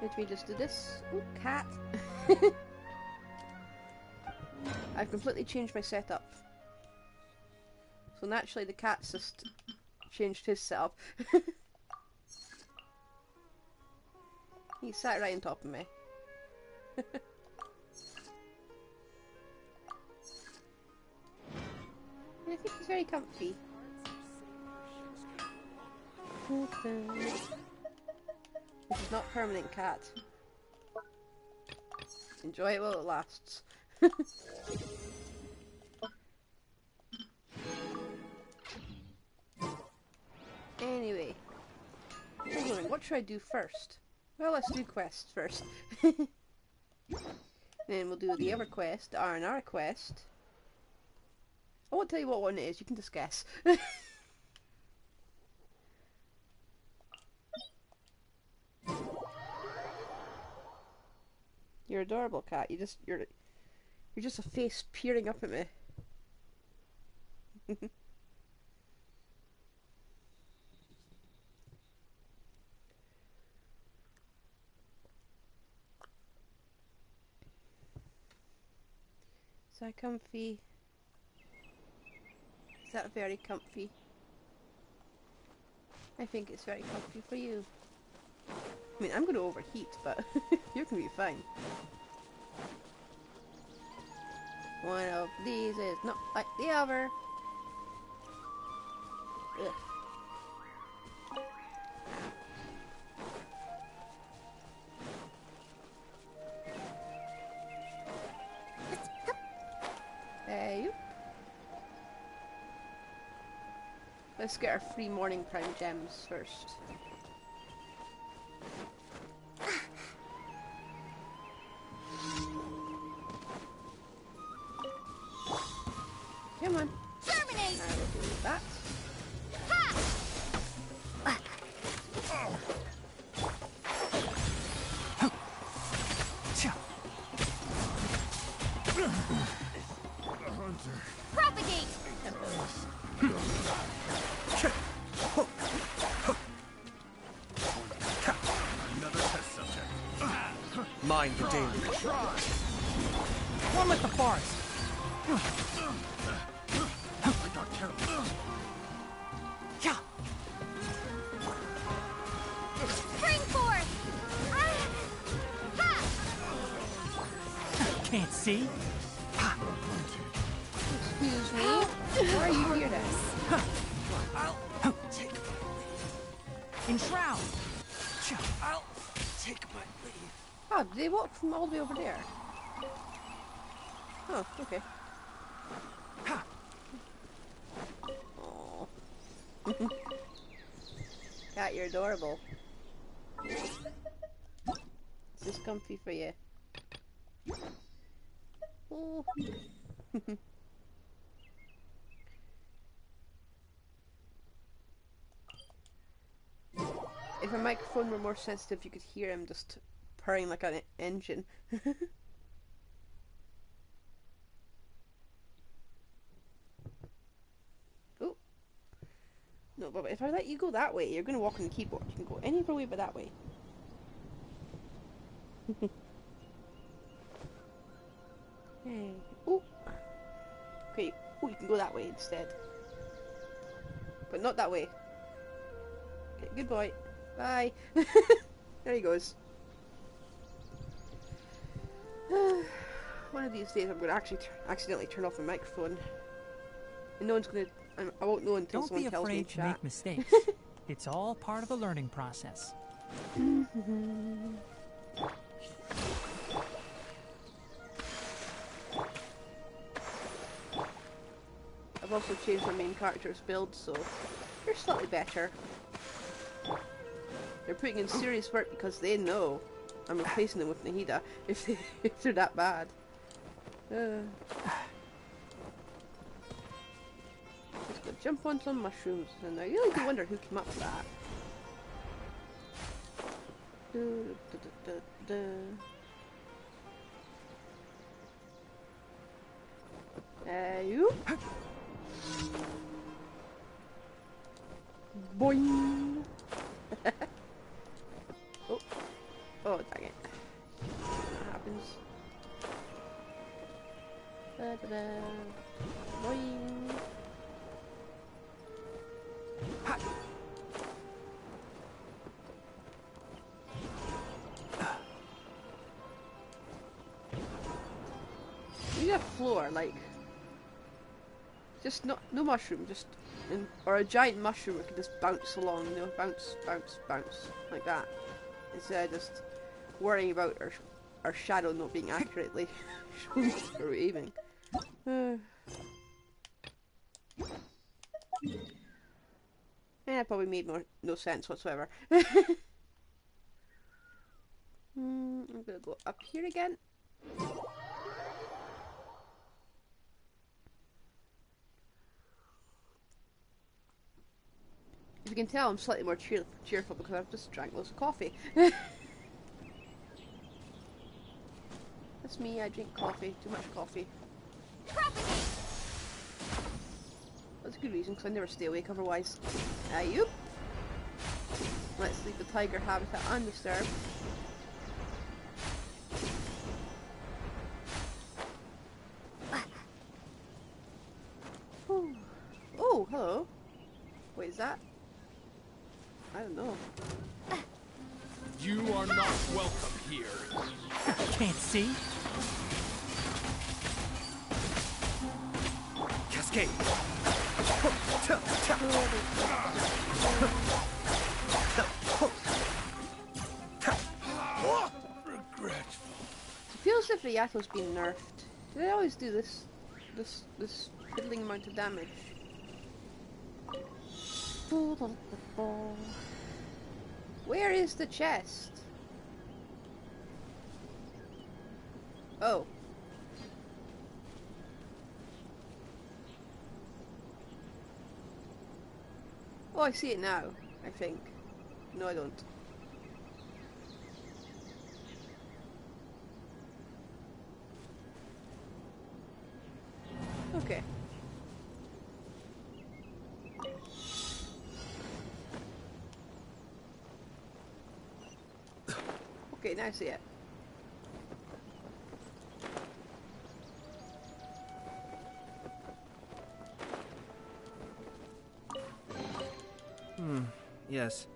Let me just do this. Ooh, cat. I've completely changed my setup. So naturally the cat's just changed his setup. He sat right on top of me. I think he's very comfy. This is not permanent cat. Enjoy it while it lasts. Anyway. What should I do first? Well, let's do quests first. Then we'll do the other quest, the Aranara quest. I won't tell you what one it is, you can just guess. You're adorable, cat. You're just a face peering up at me. Is that comfy? Is that very comfy? I think it's very comfy for you. I mean, I'm going to overheat, but you can be fine. One of these is not like the other. Ugh. Hey. Let's get our free morning prime gems first. Come on. Terminate. I will do that. Propagate. Another test subject. Mind the danger. One with the forest. I got careless. Yeah. Spring forth. Can't see. Excuse me. Why are you here then? I'll take my leave. Enshroud. I'll take my leave. Oh, did they walk from all the way over there? Oh, okay. Aww. Cat, you're adorable. Is this comfy for you? Oh. If a microphone were more sensitive, you could hear him just purring like an engine. Oh. No, but if I let you go that way, you're going to walk on the keyboard. You can go any other way but that way. Hey. Oh. Okay. Oh, you can go that way instead. But not that way. Okay, good boy. Bye. There he goes. One of these days I'm going to actually accidentally turn off my microphone. And no one's going to... I won't know until someone tells me in chat. Don't be afraid to make mistakes. It's all part of the learning process. I've also changed my main character's build, so they're slightly better. They're putting in serious work because they know I'm replacing them with Nahida if they're that bad. Let's go jump on some mushrooms, and I really do wonder who came up with that. You? Boing! Oh. Oh, dang it. That happens. Da-da-da. Boing. Ha! We need a floor, like, just no mushroom, just or a giant mushroom that can just bounce along, you know, bounce, bounce, bounce like that, instead of just worrying about our shadow not being accurately shown or aiming. That probably made no sense whatsoever. I'm gonna go up here again. If you can tell, I'm slightly more cheerful because I've just drank loads of coffee. That's me, I drink coffee, too much coffee. That's a good reason, because I never stay awake otherwise. Ayup! Let's leave the tiger habitat undisturbed. Oh, hello. Wait, is that? I don't know. You are not welcome here. Can't see? Cascade. Regretful. It feels as if the Yato's been nerfed. Do they always do this fiddling amount of damage? Where is the chest? Oh. Oh, I see it now, I think. No, I don't. Okay. Okay, now I see it. Yes.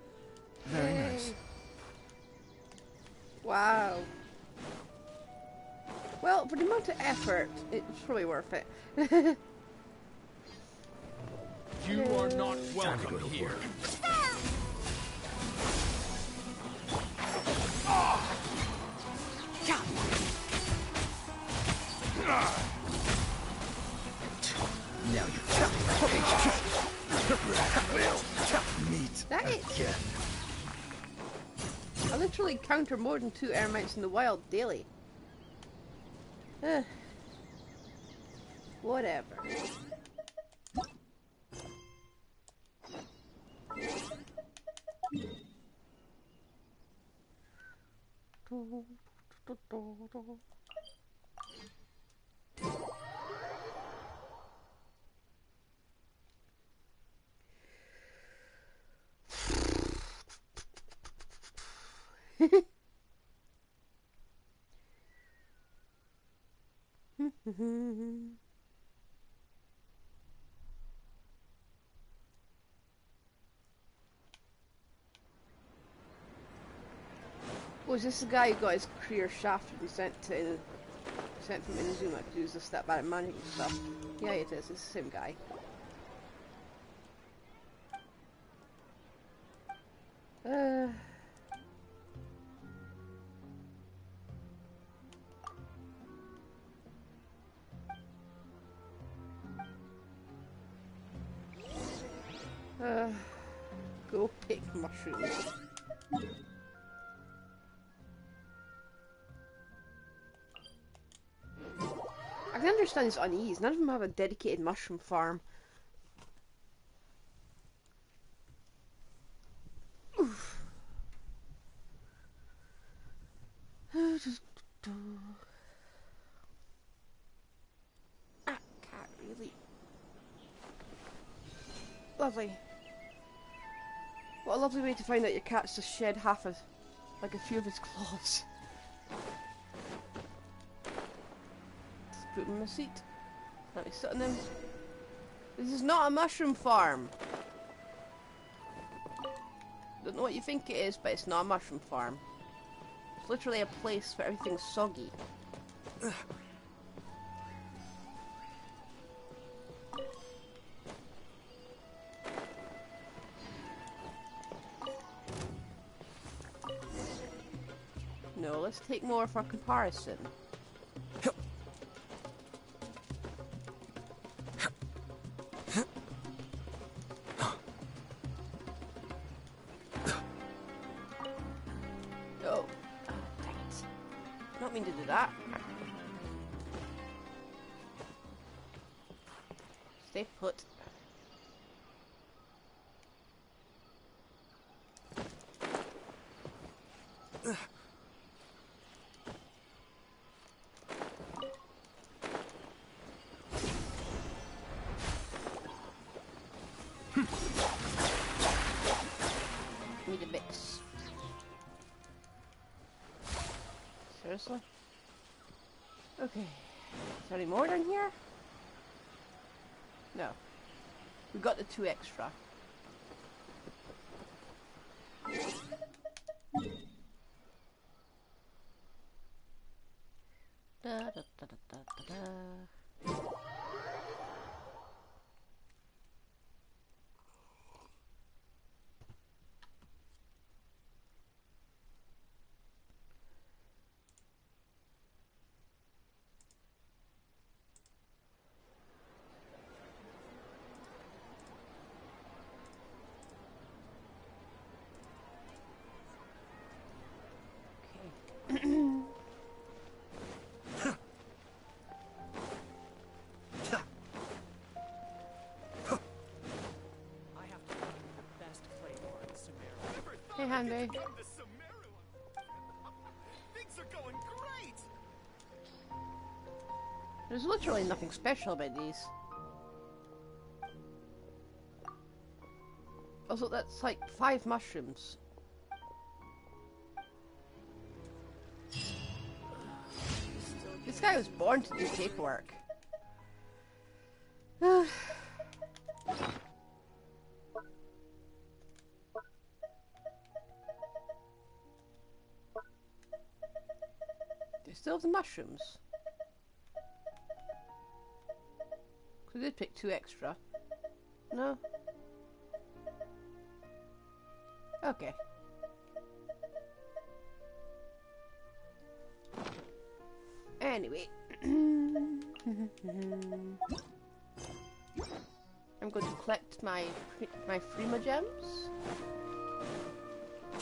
Very nice. Wow. Well, for the amount of effort, it's probably worth it. You are not welcome here. Now you meet That it? again. I literally encounter more than 2 ermites in the wild daily. Whatever. Was this the guy who got his career shafted and sent from Inazuma because he was just that bad at managing stuff? Yeah, it is. It's the same guy. Go pick mushrooms. I can understand his unease. None of them have a dedicated mushroom farm. Oof. Cat, really. Lovely. What a lovely way to find out your cat's just shed half a like a few of his claws. Let's put him in a seat. Let me sit on him. This is not a mushroom farm. Don't know what you think it is, but it's not a mushroom farm. It's literally a place where everything's soggy. No, let's take more for comparison. Oh, dang it. Not mean to do that. Stay put. Need a mix. Seriously? Okay. Is there any more down here? No. We got the 2 extra. Da, da, da, da, da, da, da. I have to find the best claymore in Sumeru. Hey, Handy. Things are going great! There's literally nothing special about these. Also, that's like 5 mushrooms. This guy was born to do paperwork. Do you still have the mushrooms? Because I did pick 2 extra. No? Okay. Anyway. I'm going to collect my Frima gems.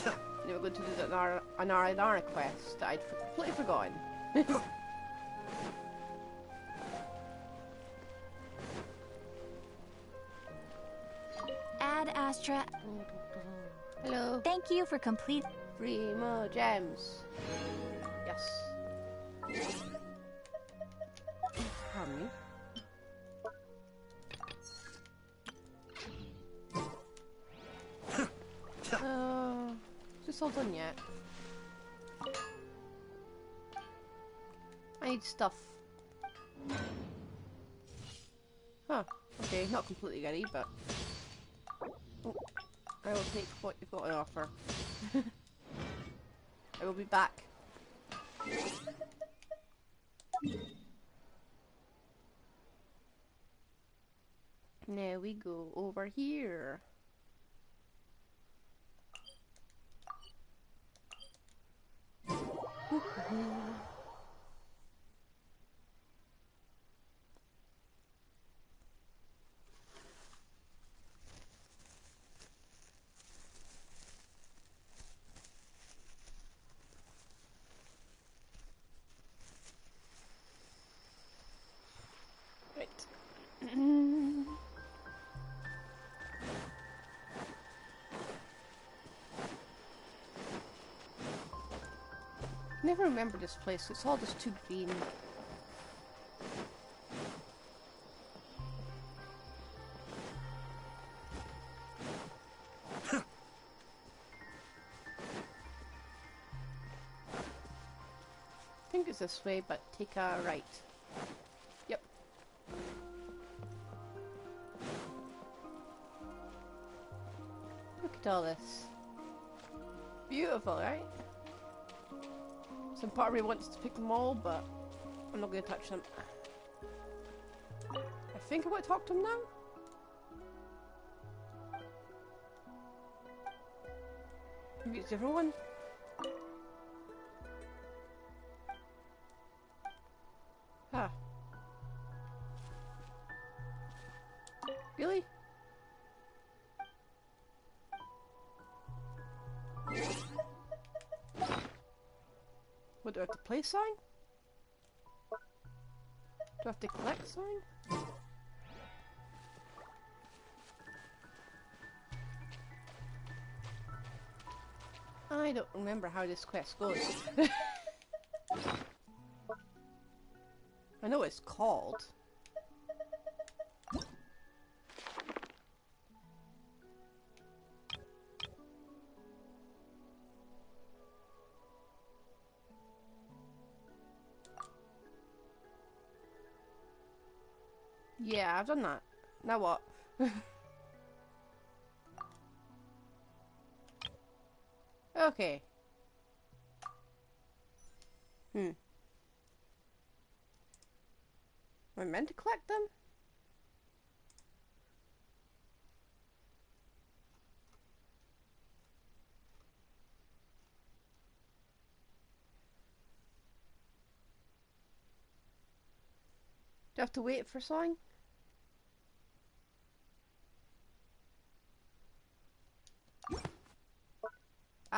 Then we're going to do an Aranara quest that I'd completely forgotten. Ad Astra. Hello. Thank you for complete. Frima gems. Yes. Pardon me. Is this all done yet? I need stuff. Huh. Okay, not completely ready, but... Oh, I will take what you've got on offer. I will be back. Now we go over here. Never remember this place. It's all just too green. think it's this way, but take a right. Yep. Look at all this. Beautiful, right? Some part of me wants to pick them all, but I'm not going to touch them. I think I want to talk to him now. Maybe it's everyone. Huh. Really? What, do I have to play sign? Do I have to collect sign? I don't remember how this quest goes. I know what it's called. Yeah, I've done that. Now what? Okay. Am I meant to collect them? Do I have to wait for something?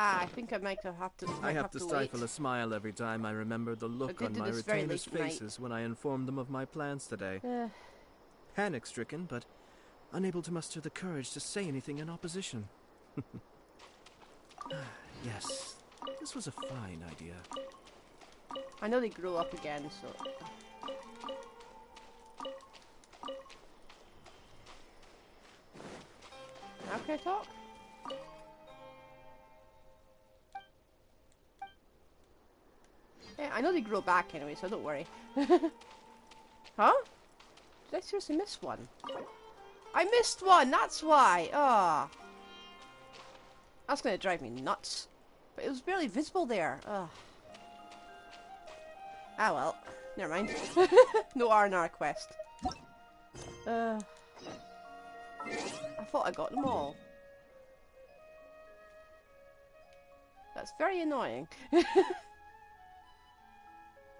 Ah, I think I might have to. I have to stifle wait. a smile every time I remember the look on my retainers' faces when I informed them of my plans today. Panic-stricken, but unable to muster the courage to say anything in opposition. Yes, this was a fine idea. I know they grow up again, so. Now can I talk? Yeah, I know they grow back anyway, so don't worry. Huh? Did I seriously miss one? I missed one, that's why! Ah, that's gonna drive me nuts. But it was barely visible there. Ugh. Ah well, never mind. No Aranara quest. I thought I got them all. That's very annoying.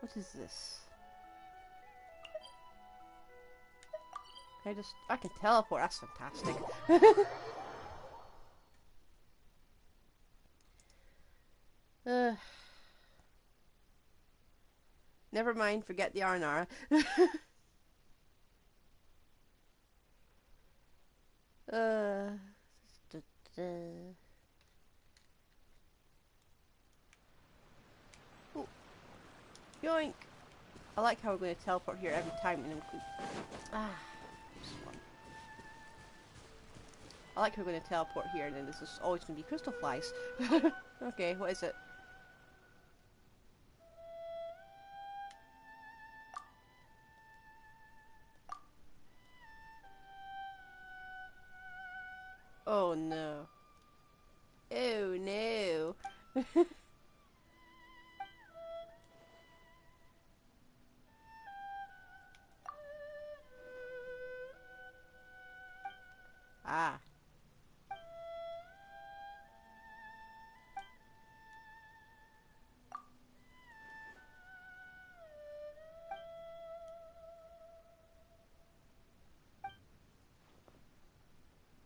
What is this? I can teleport, that's fantastic. Never mind, forget the Aranara. Oh, yoink! I like how we're going to teleport here every time and include. This one. I like how we're going to teleport here and then this is always going to be crystal flies. Okay, what is it? Oh no. Oh no. Ah.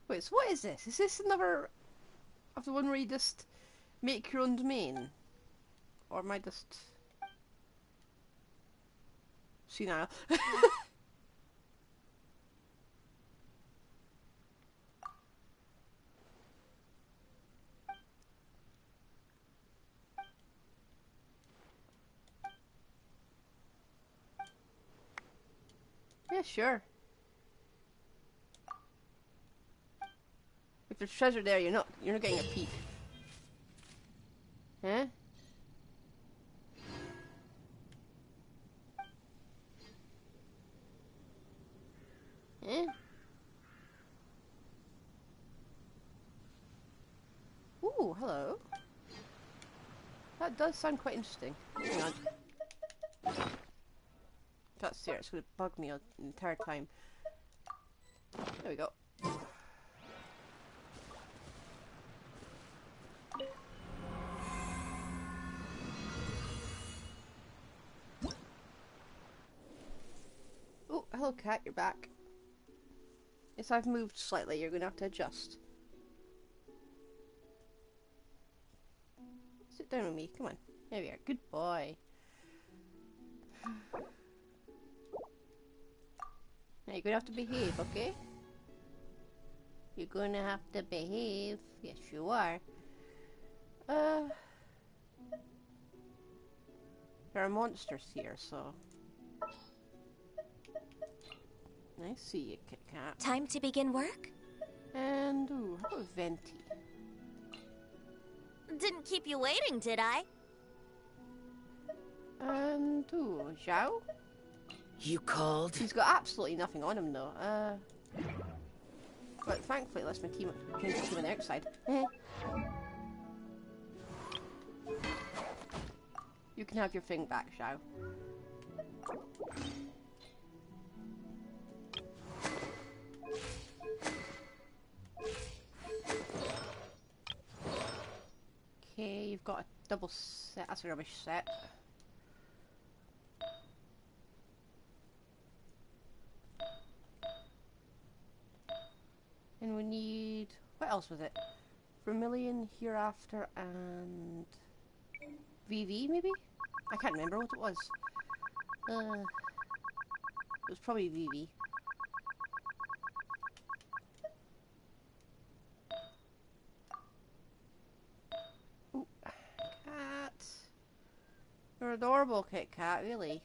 Wait, so what is this? Is this another of the one where you just make your own domain? Or am I just senile? Yeah, sure. If there's treasure there, you're not getting a peek. Huh? Oh, hello. That does sound quite interesting. Hang on. That's there, it's going to bug me the entire time. There we go. Oh, hello cat, you're back. Yes, I've moved slightly, you're going to have to adjust. Sit down with me, come on. There we are, good boy. Now you're going to have to behave, okay? You're going to have to behave. Yes, you are. There are monsters here, so... I see you, Kit Kat. Time to begin work? And, ooh, how about Venti? Didn't keep you waiting, did I? And, ooh, Zhao? You called? He's got absolutely nothing on him, though. But thankfully, it lets my team change the team on the outside. You can have your thing back, Zhao. Okay, you've got a double set. That's a rubbish set. And we need... what else was it? Vermilion, Hereafter, and... VV, maybe? I can't remember what it was. It was probably VV. Ooh, cat. You're adorable, Kit Kat, really.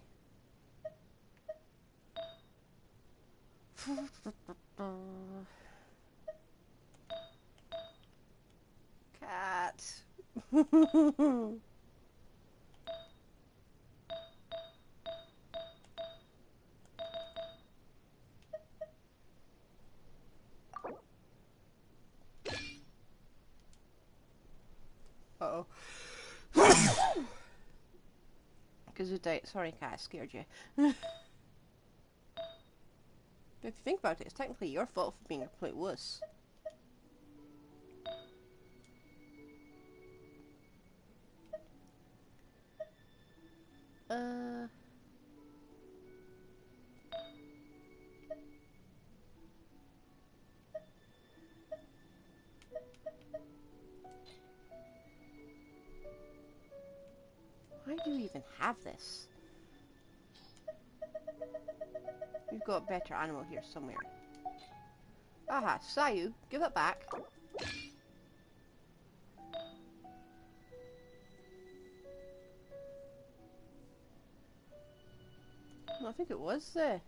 Cat. Uh-oh. Kseudonym. Sorry, cat, I scared you. If you think about it, it's technically your fault for being a complete wuss. Why do you even have this? We've got a better animal here somewhere. Aha, Sayu, give it back. No, I think it was there.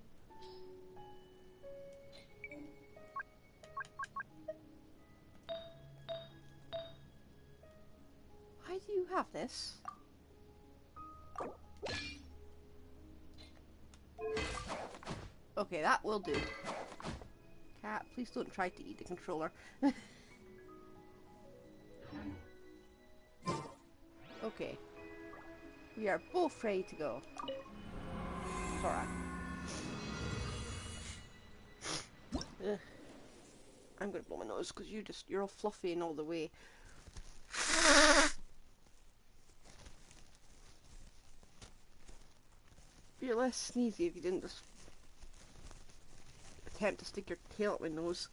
Why do you have this? Okay, that will do. Cat, please don't try to eat the controller. Okay. We are both ready to go. Sora. Ugh. I'm gonna blow my nose because you're all fluffy and all the way. You're less sneezy if you didn't just attempt to stick your tail up my nose.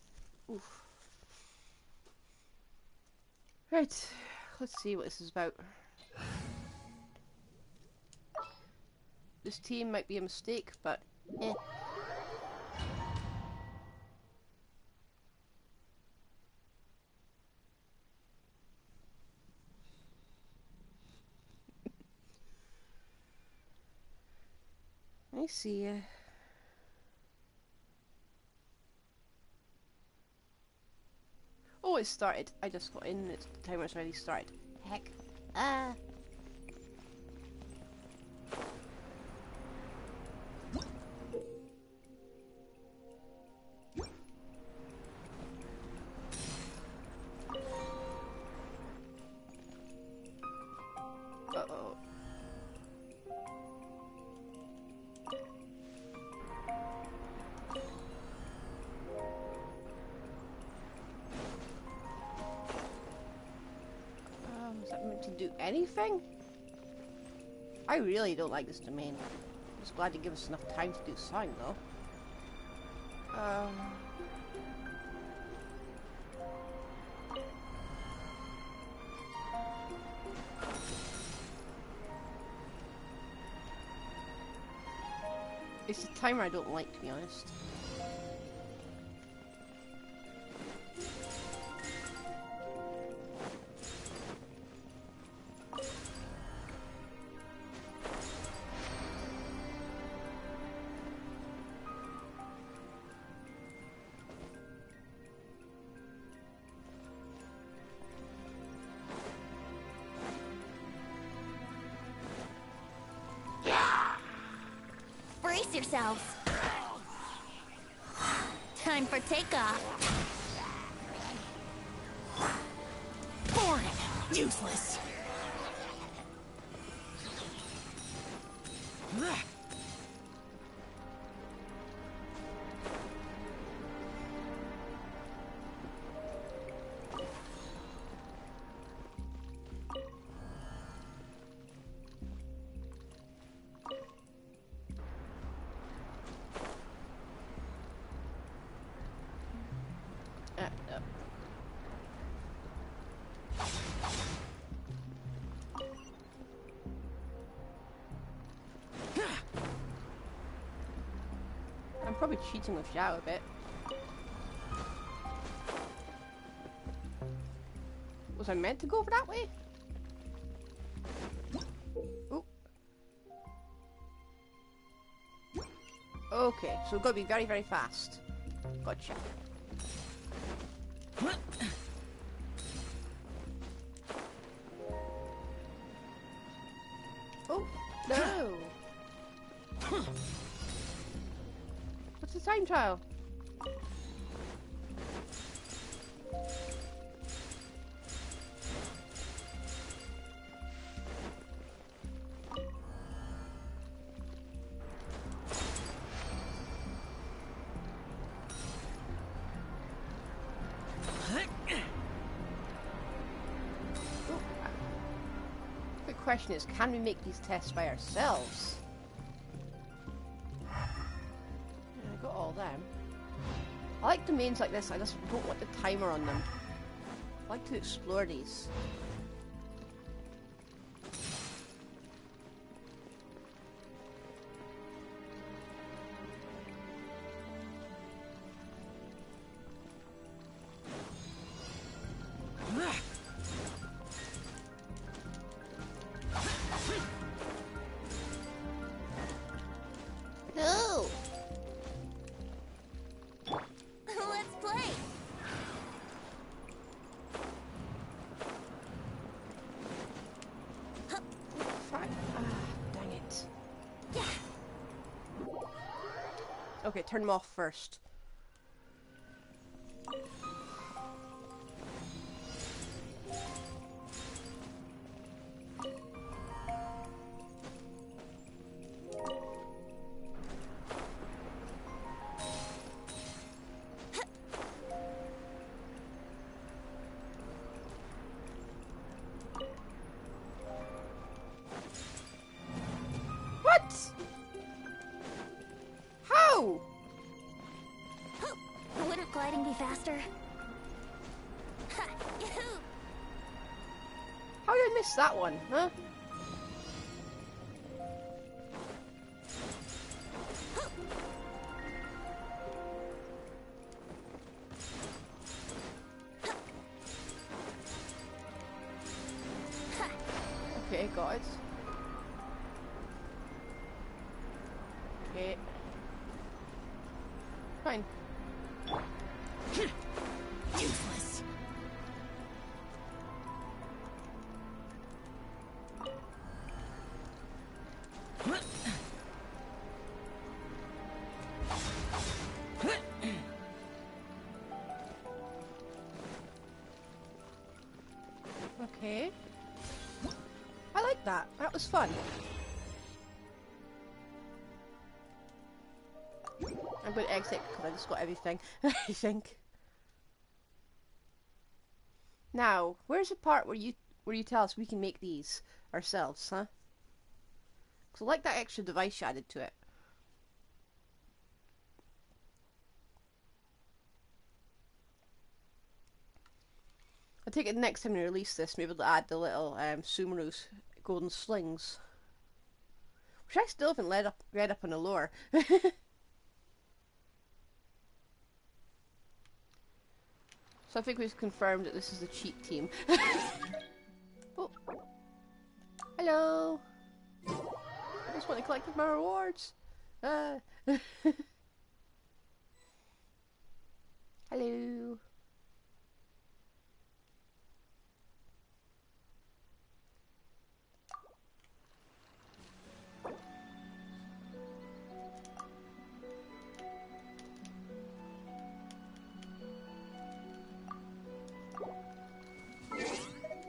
Oof. Right, let's see what this is about. This team might be a mistake, but eh. I see ya. Oh, it started. I just got in. The timer's already started. Heck. Uh-oh. Is that meant to do anything? I really don't like this domain. I'm just glad to give us enough time to do something, though. It's the timer I don't like, to be honest. Brace yourselves. Time for takeoff. Boring. Useless. No. I'm probably cheating with Xiao a bit. Was I meant to go over that way? Ooh. Okay, so we've got to be very, very fast. Gotcha. Oh, no! What's the time trial? The question is, can we make these tests by ourselves? I got all them. I like domains like this, I just don't want the timer on them. I like to explore these. No! Let's play. Fuck. Dang it. Okay, turn them off first. What? How? Wouldn't gliding be faster? Ha! Yahoo! How did I miss that one, huh? Okay, got it. Okay. Fine. Useless. Okay. I like that. that. That was fun. I'm going to exit because I just got everything. I think. Now, where's the part where you tell us we can make these ourselves, huh? Because I like that extra device you added to it. I take it the next time we release this, maybe they'll add the little Sumeru's golden slings. Which I still haven't read up on the lore. So I think we've confirmed that this is the cheat team. Oh. Hello. I just want to collect my rewards. Hello.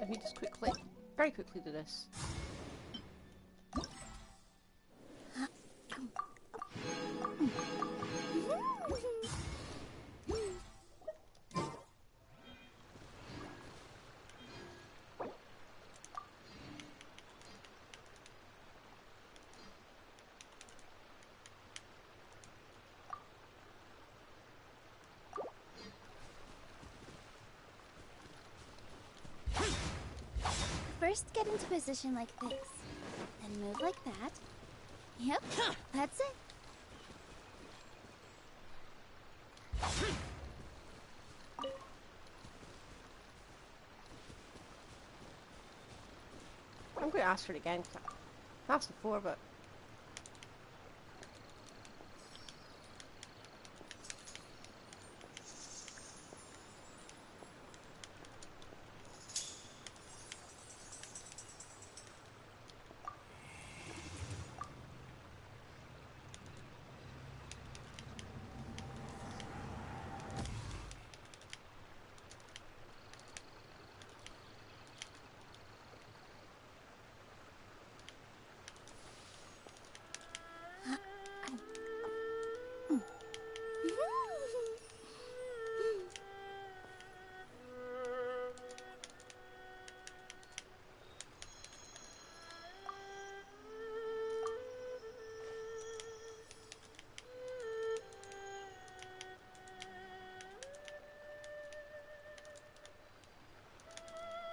Let me just very quickly do this. First, get into position like this. Then move like that. Yep, that's it. I'm going to ask for it again. I asked before, but...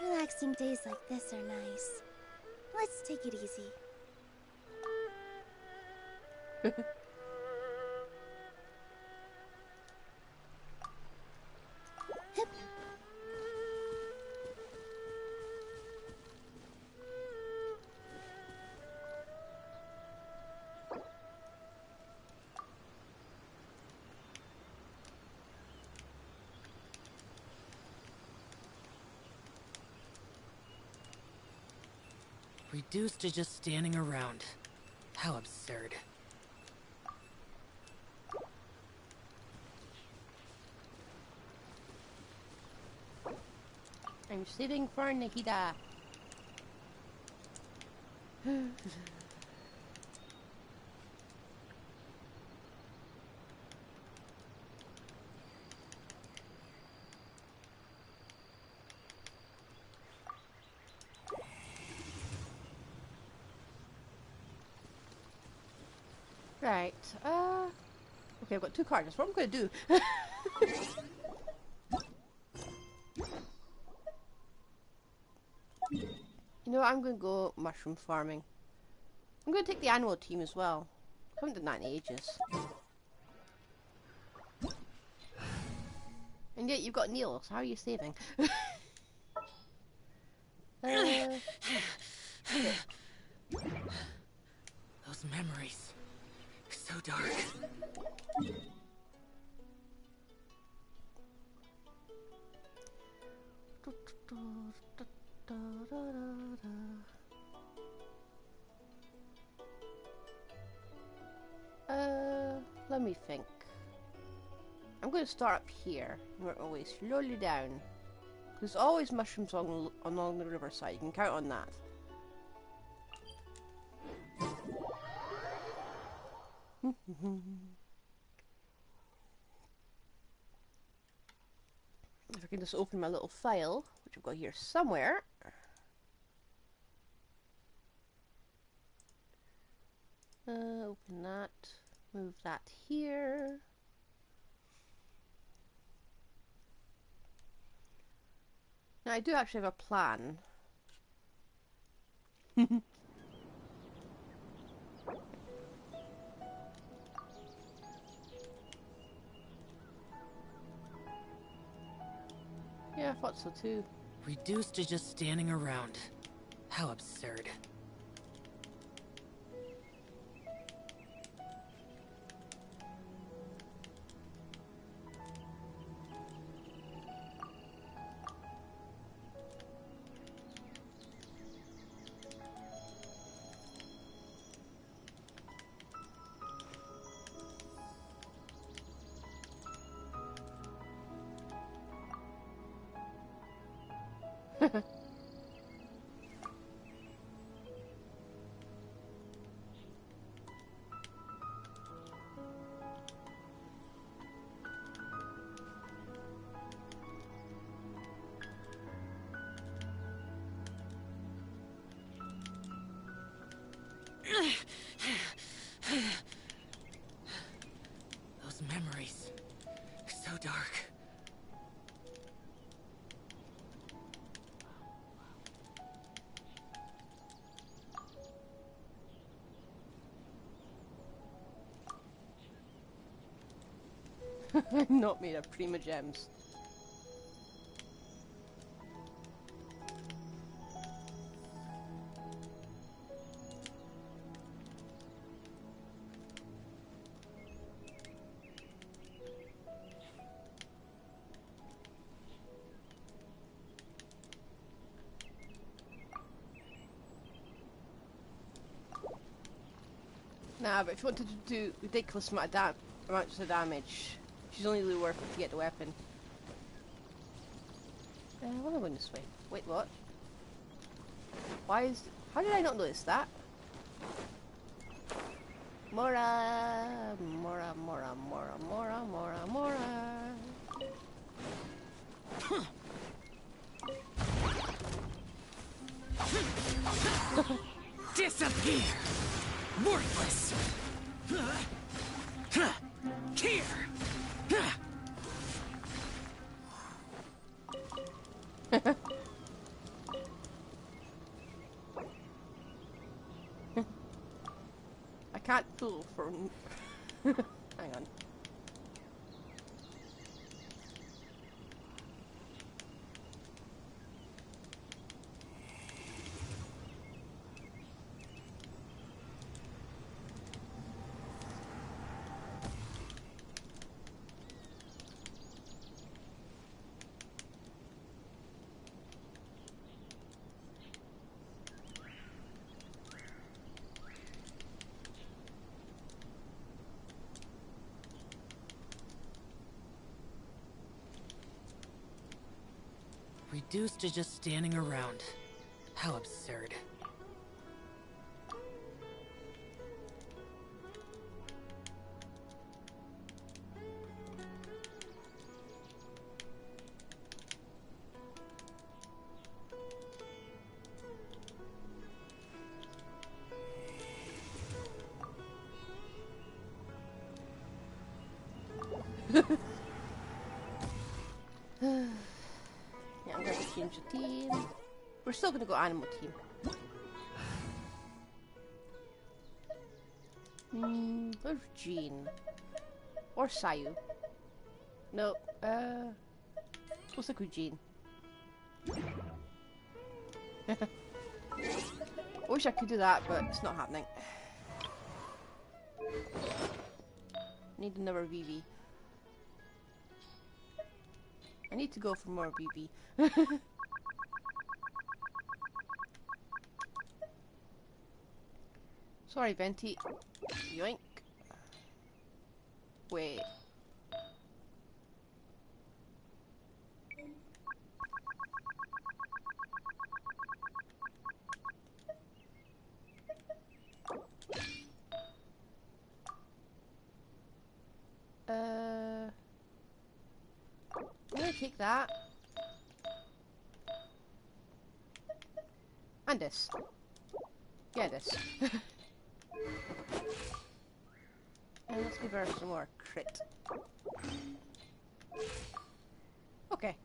Relaxing days like this are nice. Let's take it easy. Hip. Reduced to just standing around. How absurd. I'm sitting for Nikita. Right, okay, I've got 2 cards. That's what I'm going to do. You know what, I'm going to go mushroom farming. I'm going to take the animal team as well. I haven't done that in ages. And yet you've got Neil, so how are you saving? Okay. Those memories. So dark. Let me think. I'm going to start up here and work my way slowly down. There's always mushrooms along the riverside, you can count on that. If I can just open my little file, which I've got here somewhere. Open that. Move that here. Now I do actually have a plan. Yeah, I thought so too. Reduced to just standing around. How absurd. Those memories. So dark. Not made of prima gems. Nah, but if you wanted to do ridiculous amounts of damage, she's only really worth it to get the weapon. Why am I going this way? Wait, what? How did I not notice that? Mora, Mora, Mora, Mora, Mora, Mora, Mora. Disappear! Worthless! Here! I can't pull for... Hang on. Reduced to just standing around. How absurd. Yeah, I'm going to change the team. We're still going to go animal team. Where's Jean? Or Sayu? No, let's look with Jean. I wish I could do that, but it's not happening. Need another VV. I need to go for more VV. Sorry, Venti. Yoink. Wait. take that. And this. Yeah, this. And let's give her some more crit. Okay.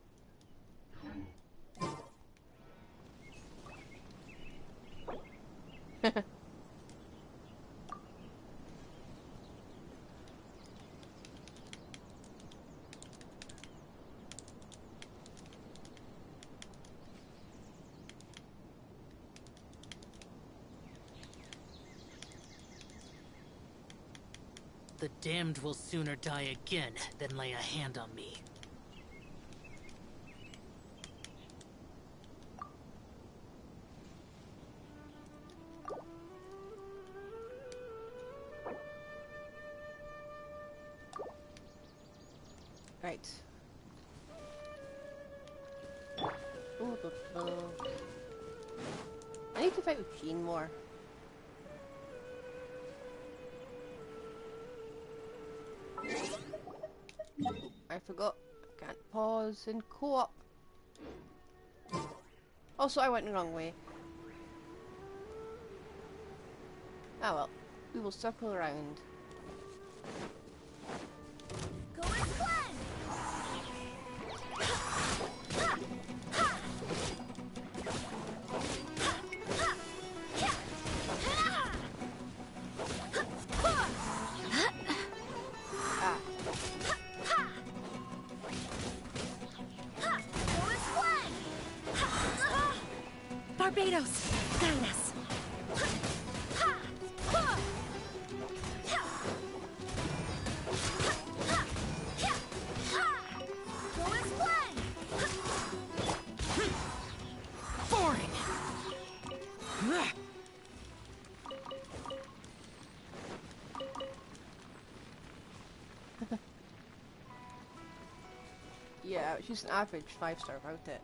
The damned will sooner die again than lay a hand on me. Right. I need to fight with Jean more. I forgot. Can't pause and co-op. Also, I went the wrong way. Ah well. We will circle around. Go and cleanse! Barbados, guide us. Yeah, she's an average 5-star about it.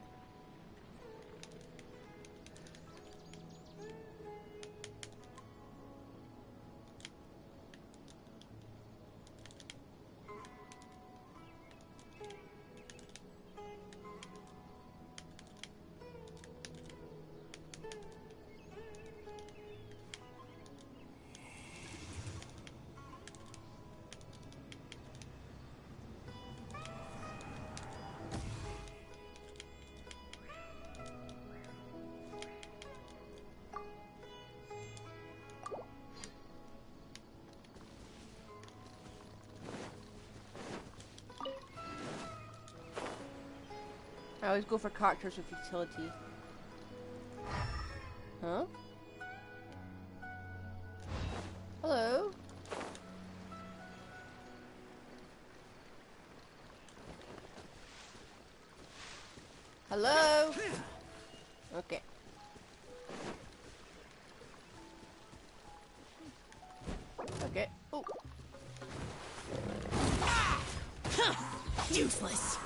I always go for characters with utility. Huh? Hello? Hello? Okay. Okay. Oh. Useless!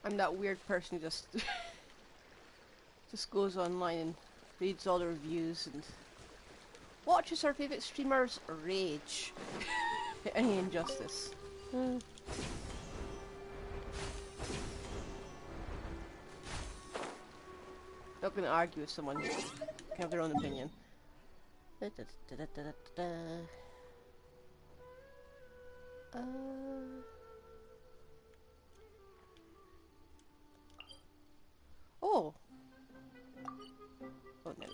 I'm that weird person who just goes online and reads all the reviews and watches our favourite streamers rage at any injustice. Not gonna argue with someone who can have their own opinion. Oh. Oh no.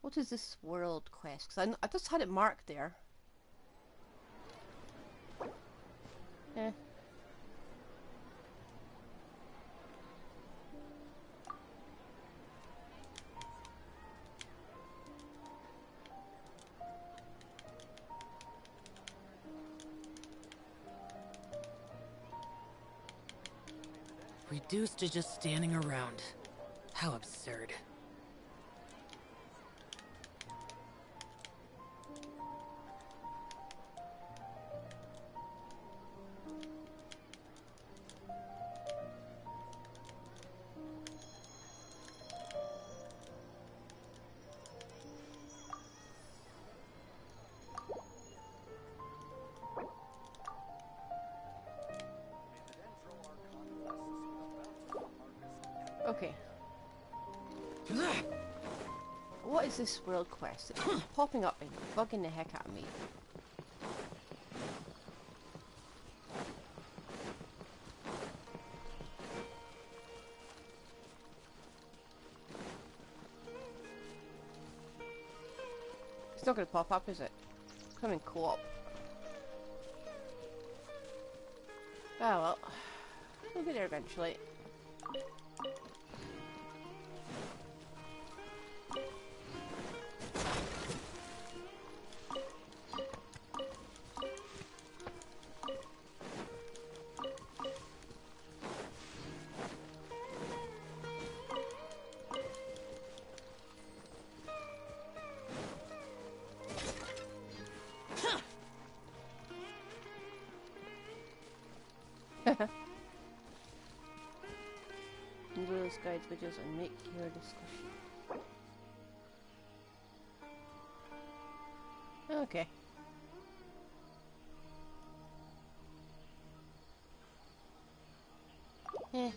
What is this world quest? Because I just had it marked there. Eh. Reduced to just standing around. How absurd. Okay. What is this world quest? It's popping up and bugging the heck out of me. It's not going to pop up, is it? Come in co-op. Oh well. We'll get there eventually. Those guides videos and make your discussion. Okay. Eh.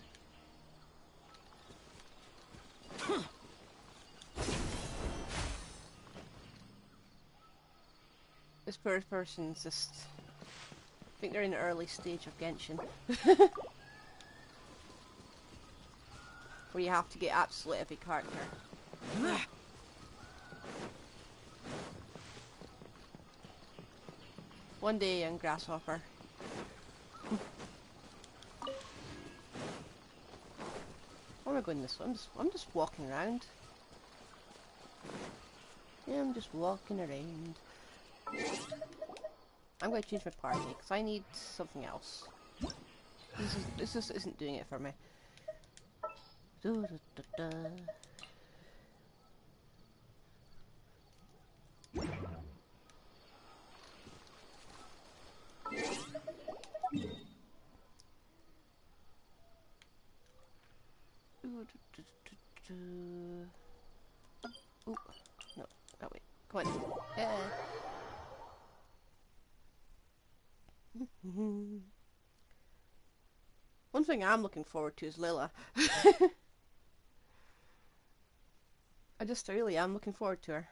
This first person's just... I think they're in the early stage of Genshin. Where you have to get absolutely every character. One day, young grasshopper. Where am I going this way? I'm just walking around. Yeah, I'm just walking around. I'm going to change my party because I need something else. This just isn't doing it for me. Ooh, no, that way. Come on. Yeah. One thing I'm looking forward to is Lila. I really am looking forward to her.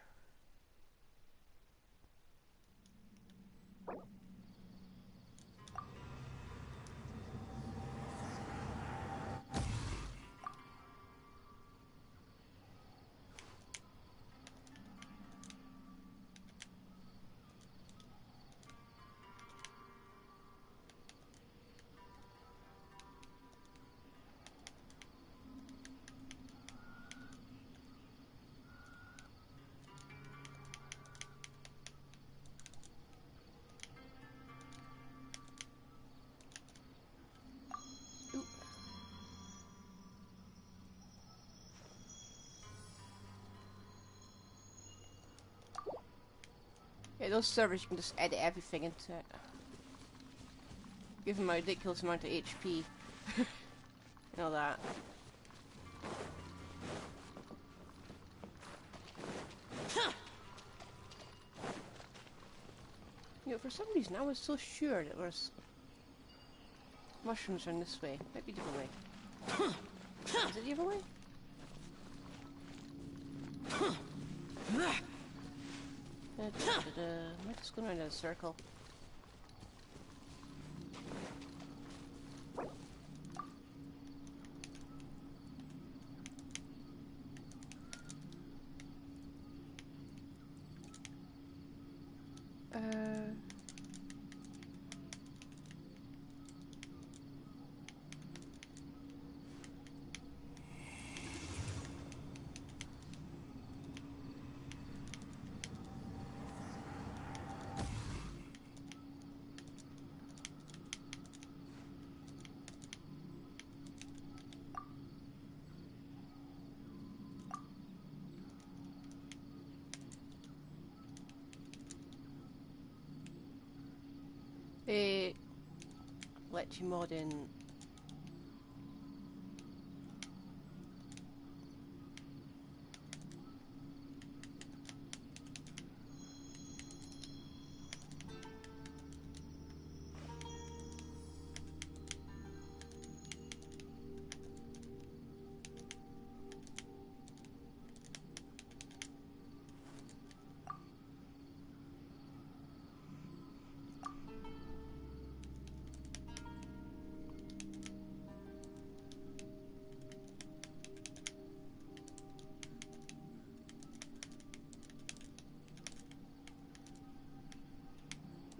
Yeah, those servers you can just edit everything into it. Give them a ridiculous amount of HP. You know that. You know, for some reason I was so sure that there was mushrooms are in this way. Might be the other way. Is it the other way? Am I just going around in a circle? Let you mod in.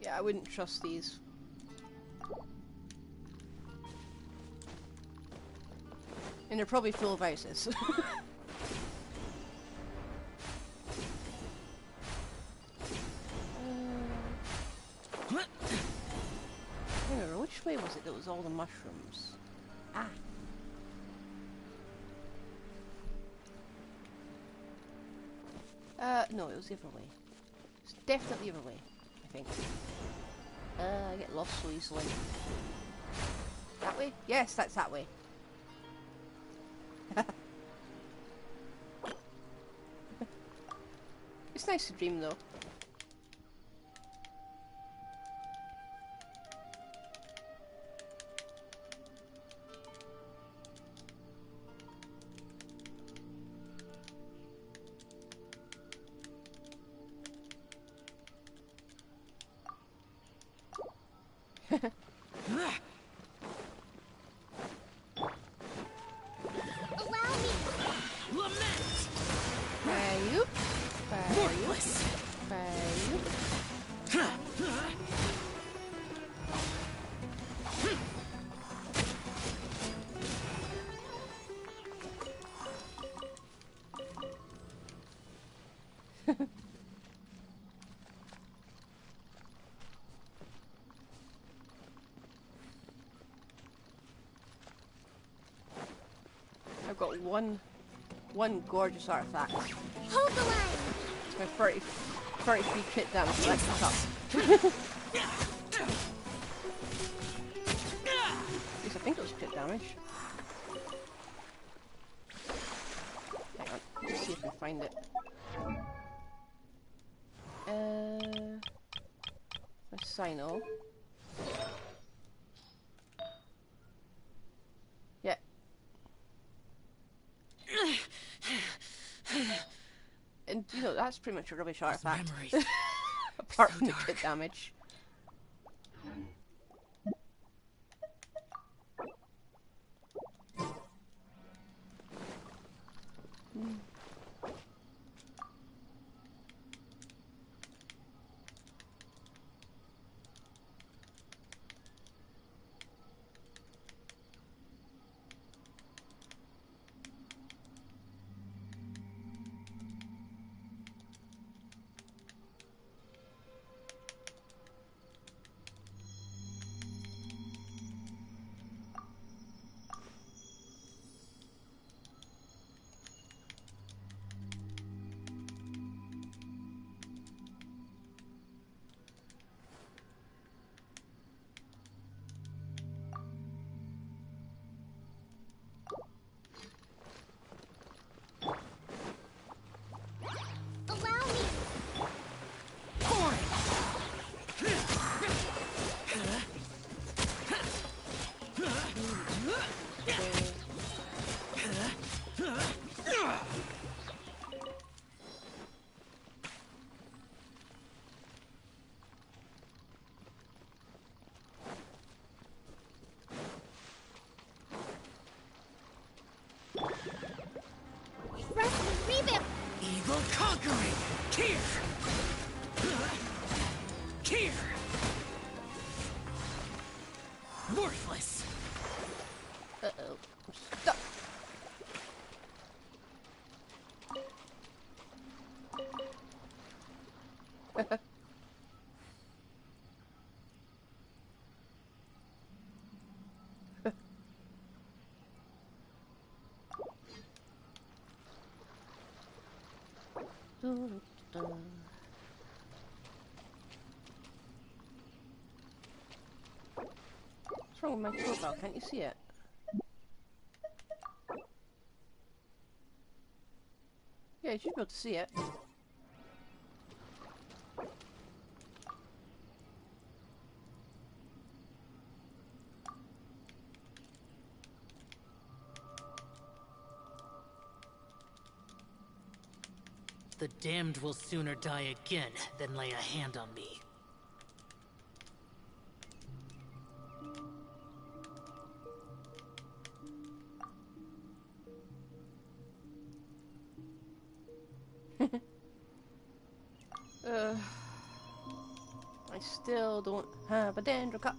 Yeah, I wouldn't trust these. And they're probably full of ISIS. I don't know, which way was it that was all the mushrooms? Ah. No, it was the other way. It's definitely the other way, I think. I get lost so easily. That way? Yes, that's that way. It's nice to dream though. I've got one gorgeous artifact. Hold the line! It's my 33 crit damage, so that's tough. At least I think it was crit damage. Hang on, let's see if I can find it. My Sino. Yeah. And you know, that's pretty much a rubbish artifact. Apart from the crit damage. Evil conquering! Here! Here! Worthless! Uh-oh. I'm stuck. What's wrong with my profile? Can't you see it? Yeah, you should be able to see it. The damned will sooner die again than lay a hand on me. I still don't have a dendro cup.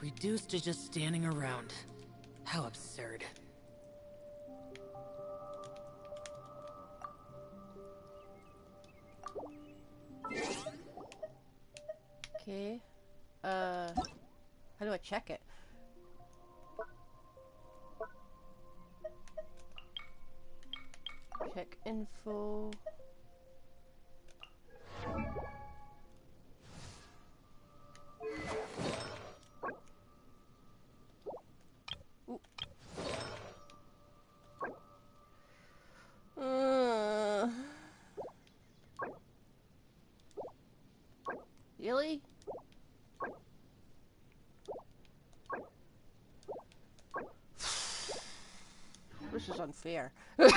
Reduced to just standing around. How absurd. Okay. How do I check it? Check info. Ooh. Really? This is unfair. Good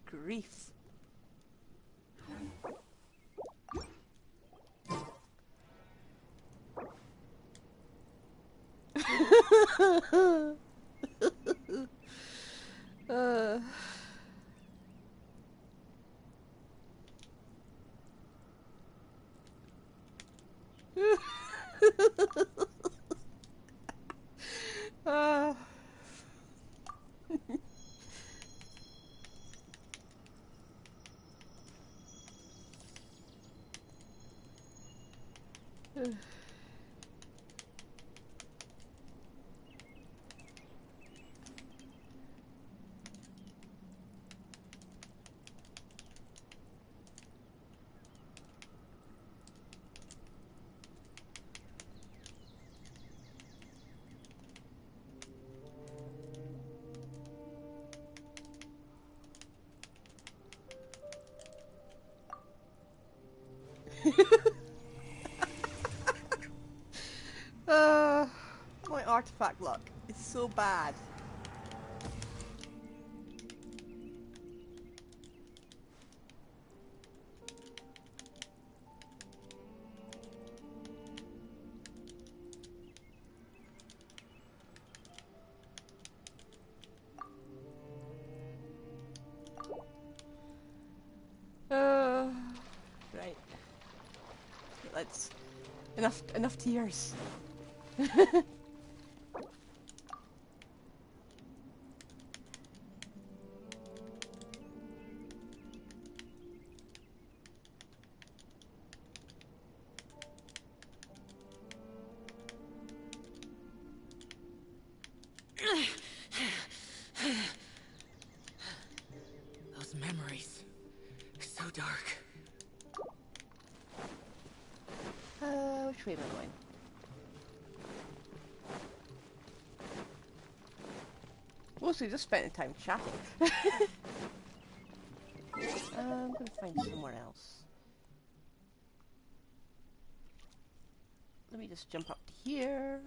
grief. My artifact luck is so bad. Right. Let's enough tears. Those memories. So dark. Which way am I going? Mostly just spending time chatting. I'm gonna find somewhere else. Let me just jump up to here.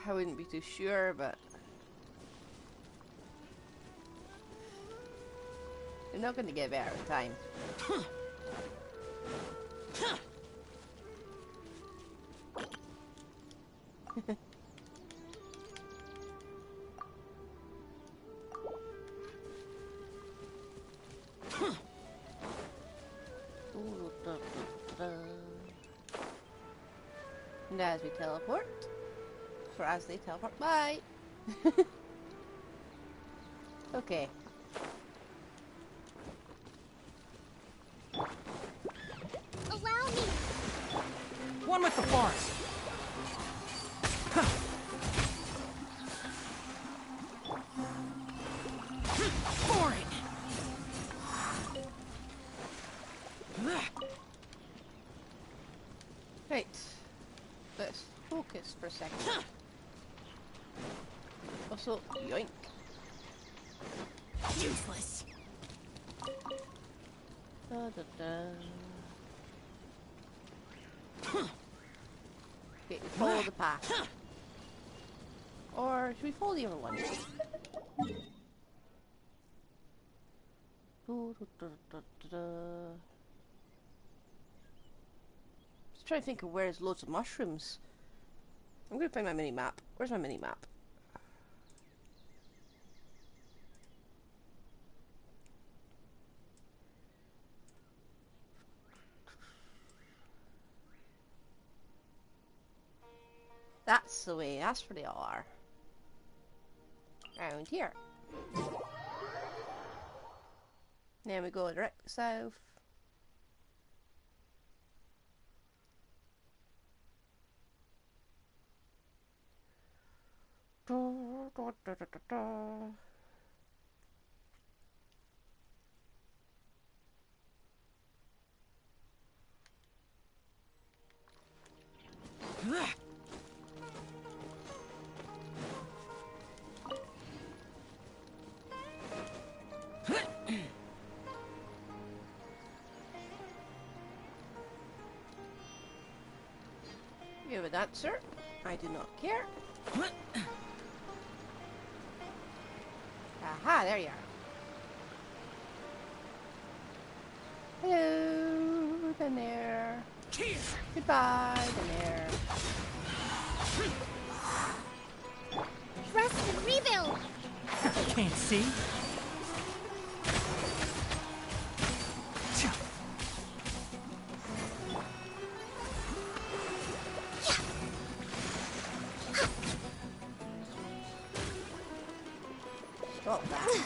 I wouldn't be too sure, but you're not going to get better with time. And as we teleport, for as they teleport, bye! Okay. Allow me! One with the forest. For it! second. Also, yoink. Useless. Da, da, da. Okay, we follow the path. Or should we follow the other one? Just trying to think of where there's loads of mushrooms. I'm gonna find my mini map. Where's my mini map? That's the way. That's where they all are. Around here. Then we go direct south. You have an answer. I do not care. Aha, there you are. Hello, down there. Goodbye, down there. Rest and rebuild! Can't see. Stop that.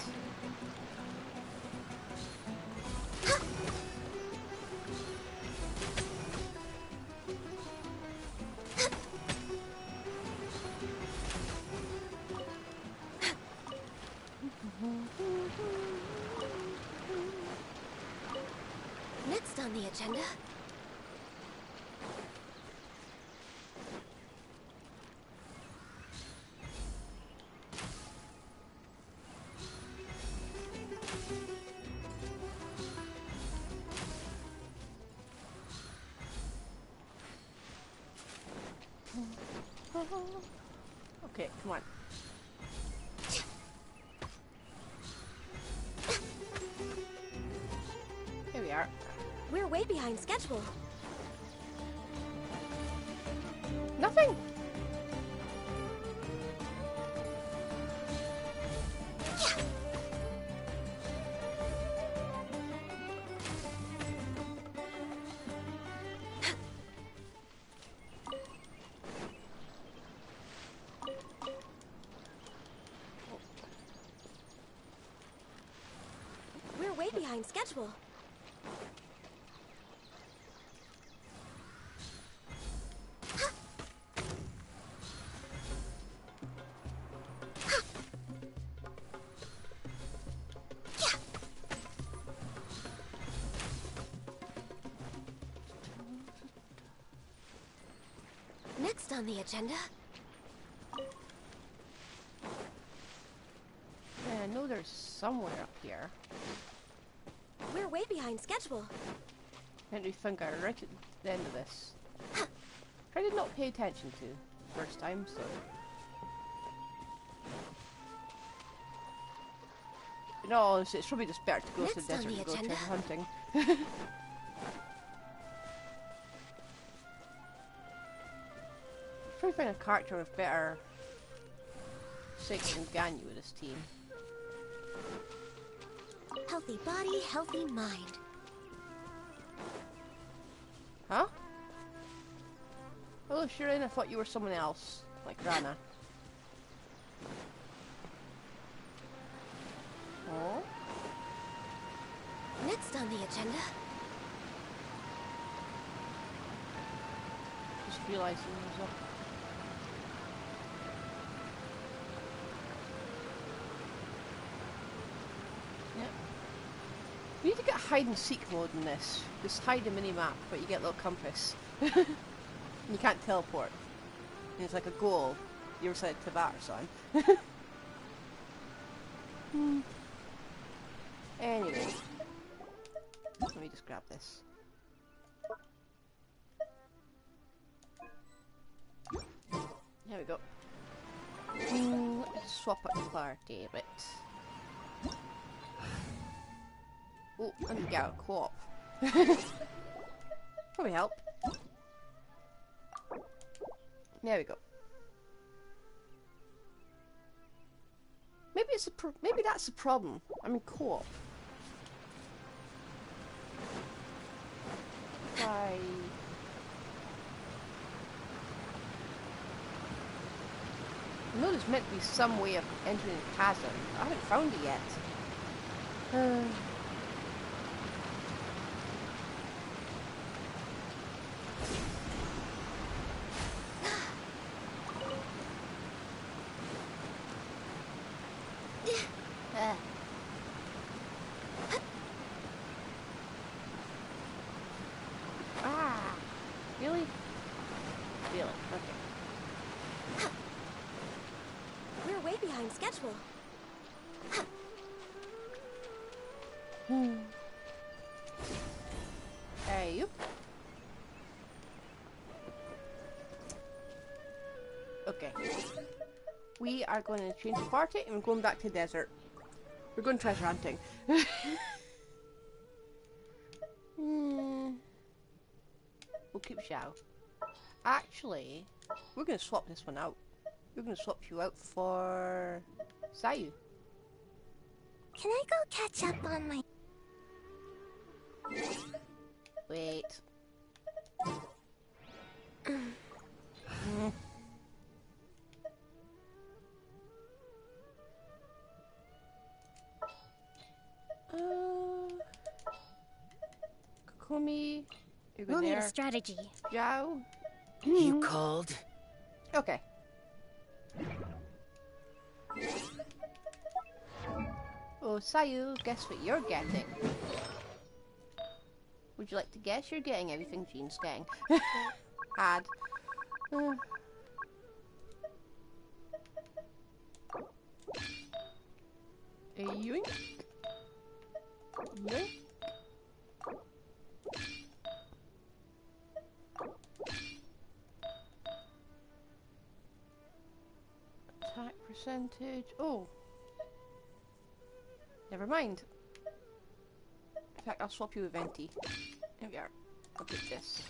Next on the agenda. Okay, come on. Here we are. We're way behind schedule. Nothing. We're way behind schedule. Next on the agenda. I know there's somewhere up here. We're way behind schedule. And we Fungi right at the end of this. I did not pay attention to first time, so. In all honesty, it's probably just better to go to the Next on desert the and go agenda. treasure hunting. Probably find a character with better six than Ganyu with this team. Healthy body, healthy mind. Huh? Oh, Shirin, I thought you were someone else, like Rana. Oh? Next on the agenda. Just realizing there's a... Yep. We need to get hide and seek mode in this. Just hide the mini map, but you get a little compass. And you can't teleport. And it's like a goal. You ever said to that or something? Anyway. Let me just grab this. There we go. Let's swap up the clarity a bit. Oh, let me get out of co-op. Probably help. There we go. Maybe it's maybe that's the problem. I'm in co-op. Why? I know there's meant to be some way of entering the chasm. I haven't found it yet. Ah, really? Really? Okay. We're way behind schedule. Hey, you. Okay. We are going to change the party and we're going back to the desert. We're going treasure hunting. We'll keep Xiao. Actually, we're going to swap this one out. We're going to swap you out for Sayu. Can I go catch up on my... Wait. Kokomi, you're We'll going need there. a strategy. Zhao. You called? Okay. Oh, Sayu, guess what you're getting? Would you like to guess? You're getting everything Jean's getting. Add. A yoink. Yoink. Attack percentage. Oh. Never mind. In fact, I'll swap you with Venti. There we are. I'll take this.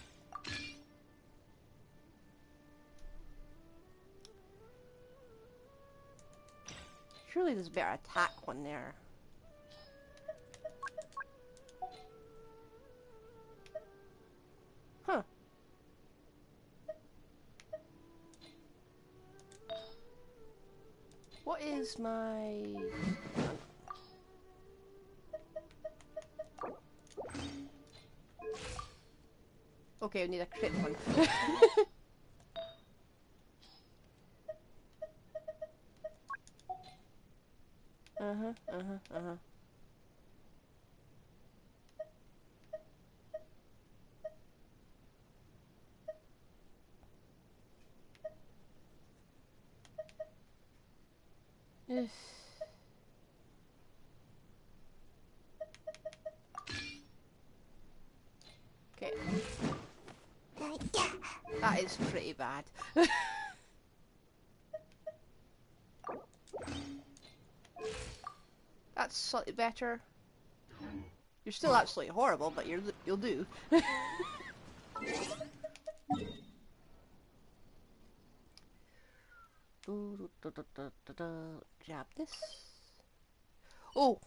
Surely there's a better attack one there. Huh. What is my... Okay, I need a crit one. Okay. That is pretty bad. That's slightly better. You're still absolutely horrible, but you'll do. Grab this. Oh,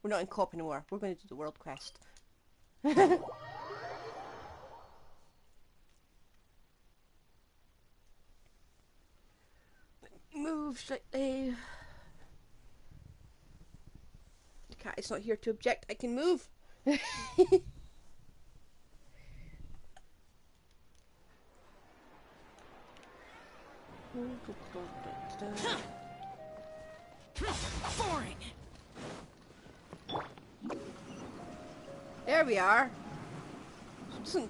we're not in co-op anymore. We're going to do the world quest. Move slightly. The cat is not here to object. I can move. Boring. There we are. So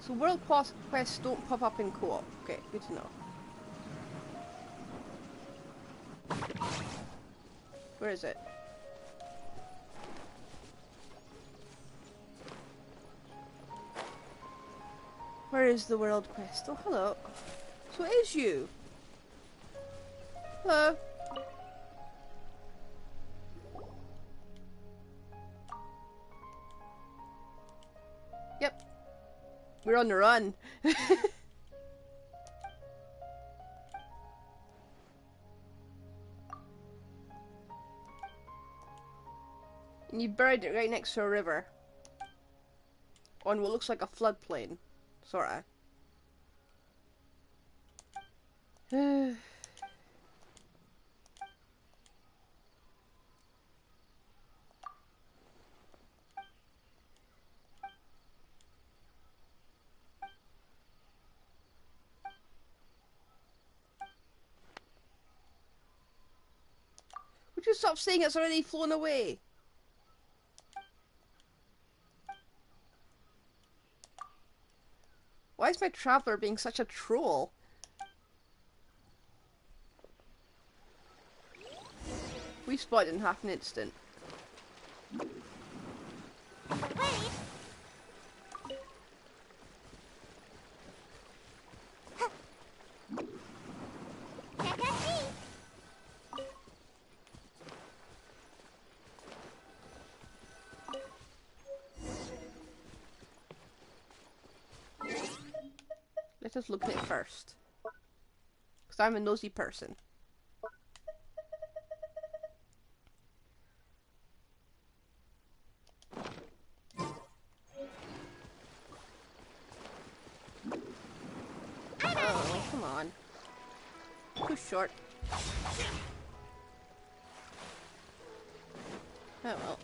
world quests don't pop up in co-op. Okay, good to know. Where is it? Where is the world quest? Oh, hello. So it is you. Hello. Yep. We're on the run. And you buried it right next to a river. On what looks like a floodplain. Sorta. Would you stop saying it's already flown away? Why is my traveller being such a troll? We spotted in half an instant. Wait! Can't catch me! Let us look at it first. Because I'm a nosy person. Oh, come on. Too short. Oh well.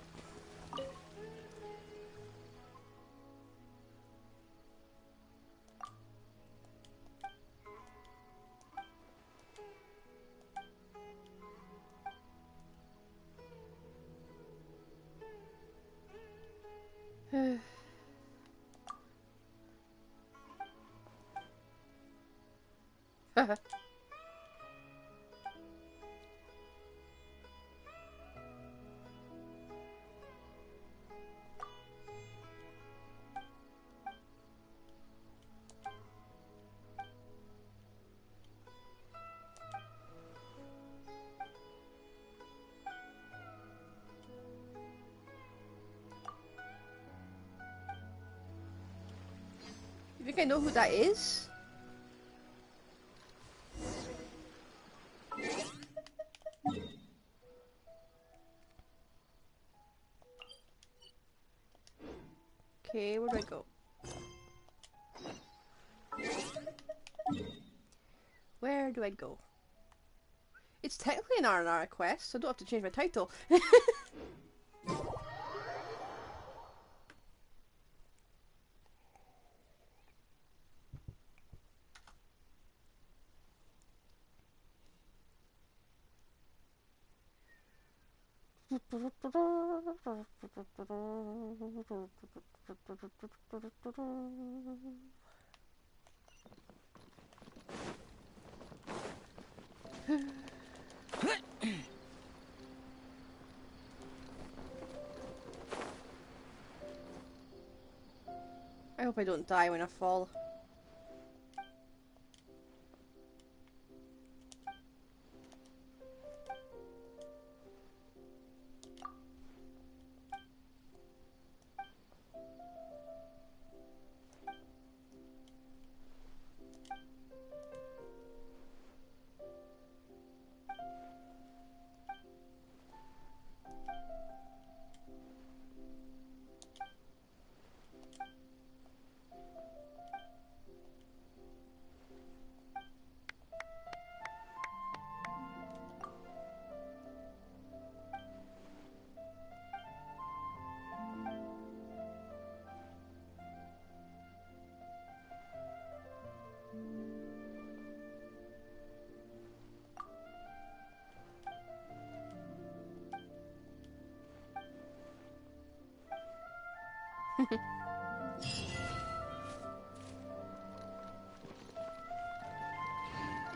You think I know who that is? Okay, where do I go? Where do I go? It's technically an Aranara quest, so I don't have to change my title. I hope I don't die when I fall.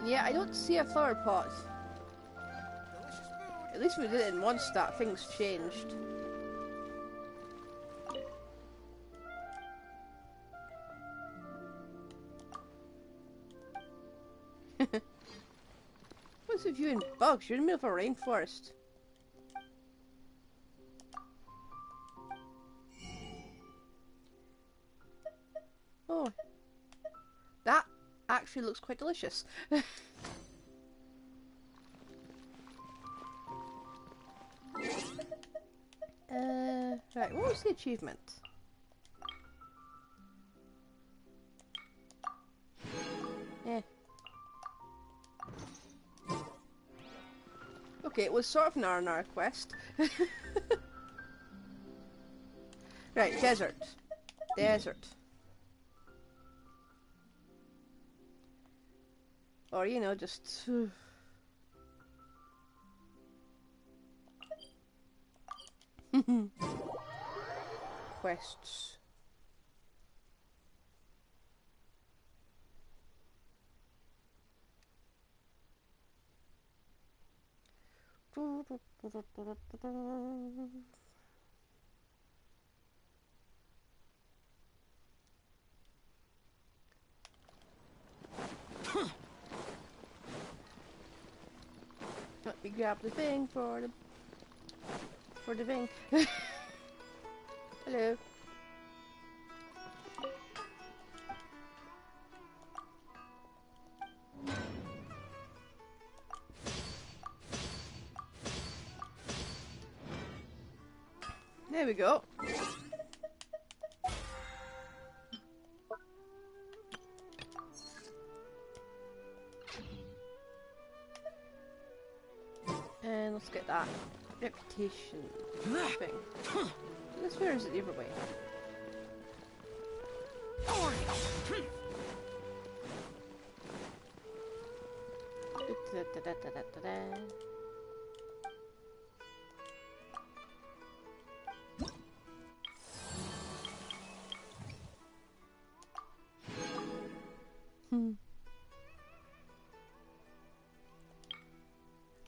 Yeah, I don't see a flower pot. Delicious food. It At least we did it in one stat, things changed. What's with you and bugs? You're in the middle of a rainforest. Oh. That actually looks quite delicious. Right, what was the achievement? Eh. Okay, it was sort of an Aranara quest. Right, desert. Desert. Or, you know, just... quests. Let me grab the thing for the thing. Hello. There we go. And let's get that reputation thing. This way or is it the other way?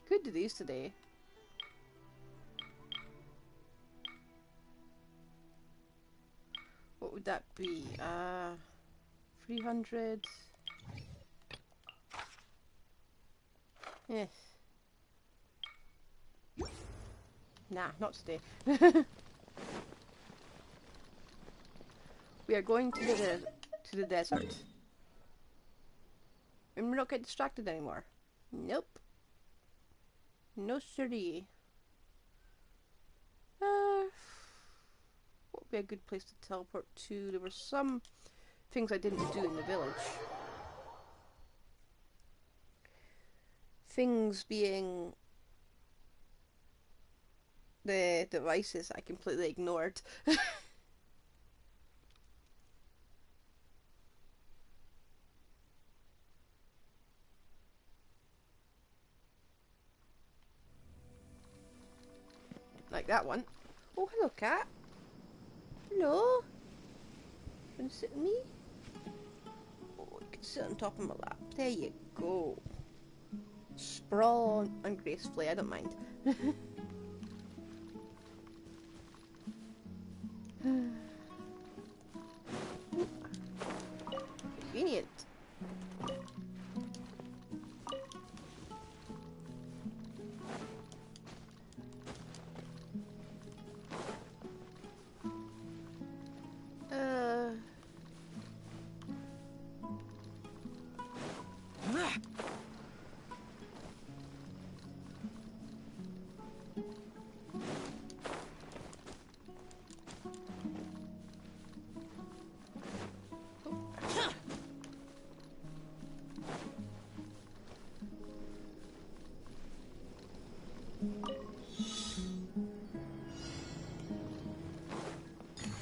Could do these today. What would that be? 300. Yes. Nah, not today. We are going to the desert. And we're not getting distracted anymore. Nope. No siree. What would be a good place to teleport to? There were some things I didn't do in the village. Things being the devices I completely ignored. Like that one. Oh, hello, cat. Hello. Want to sit with me? Oh, you can sit on top of my lap. There you go. Sprawl ungracefully, I don't mind. Convenient.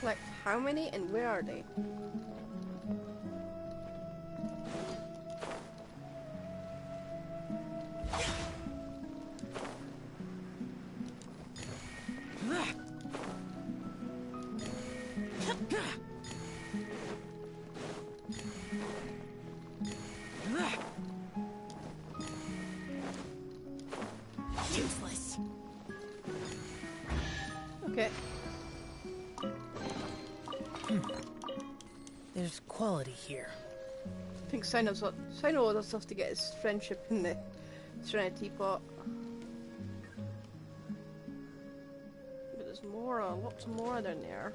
Like, how many and where are they? Useless. Okay. There's quality here. I think Sino does have to get his friendship in the Serenity pot. But there's more, lots more down there.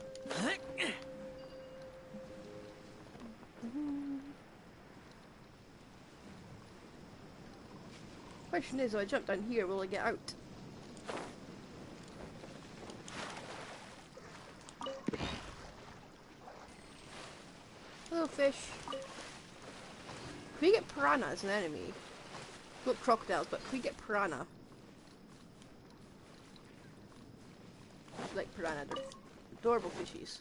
Question is, if I jump down here, will I get out? Hello, fish. Can we get piranha as an enemy? Not crocodiles, but can we get piranha? I like piranha, they're adorable fishies.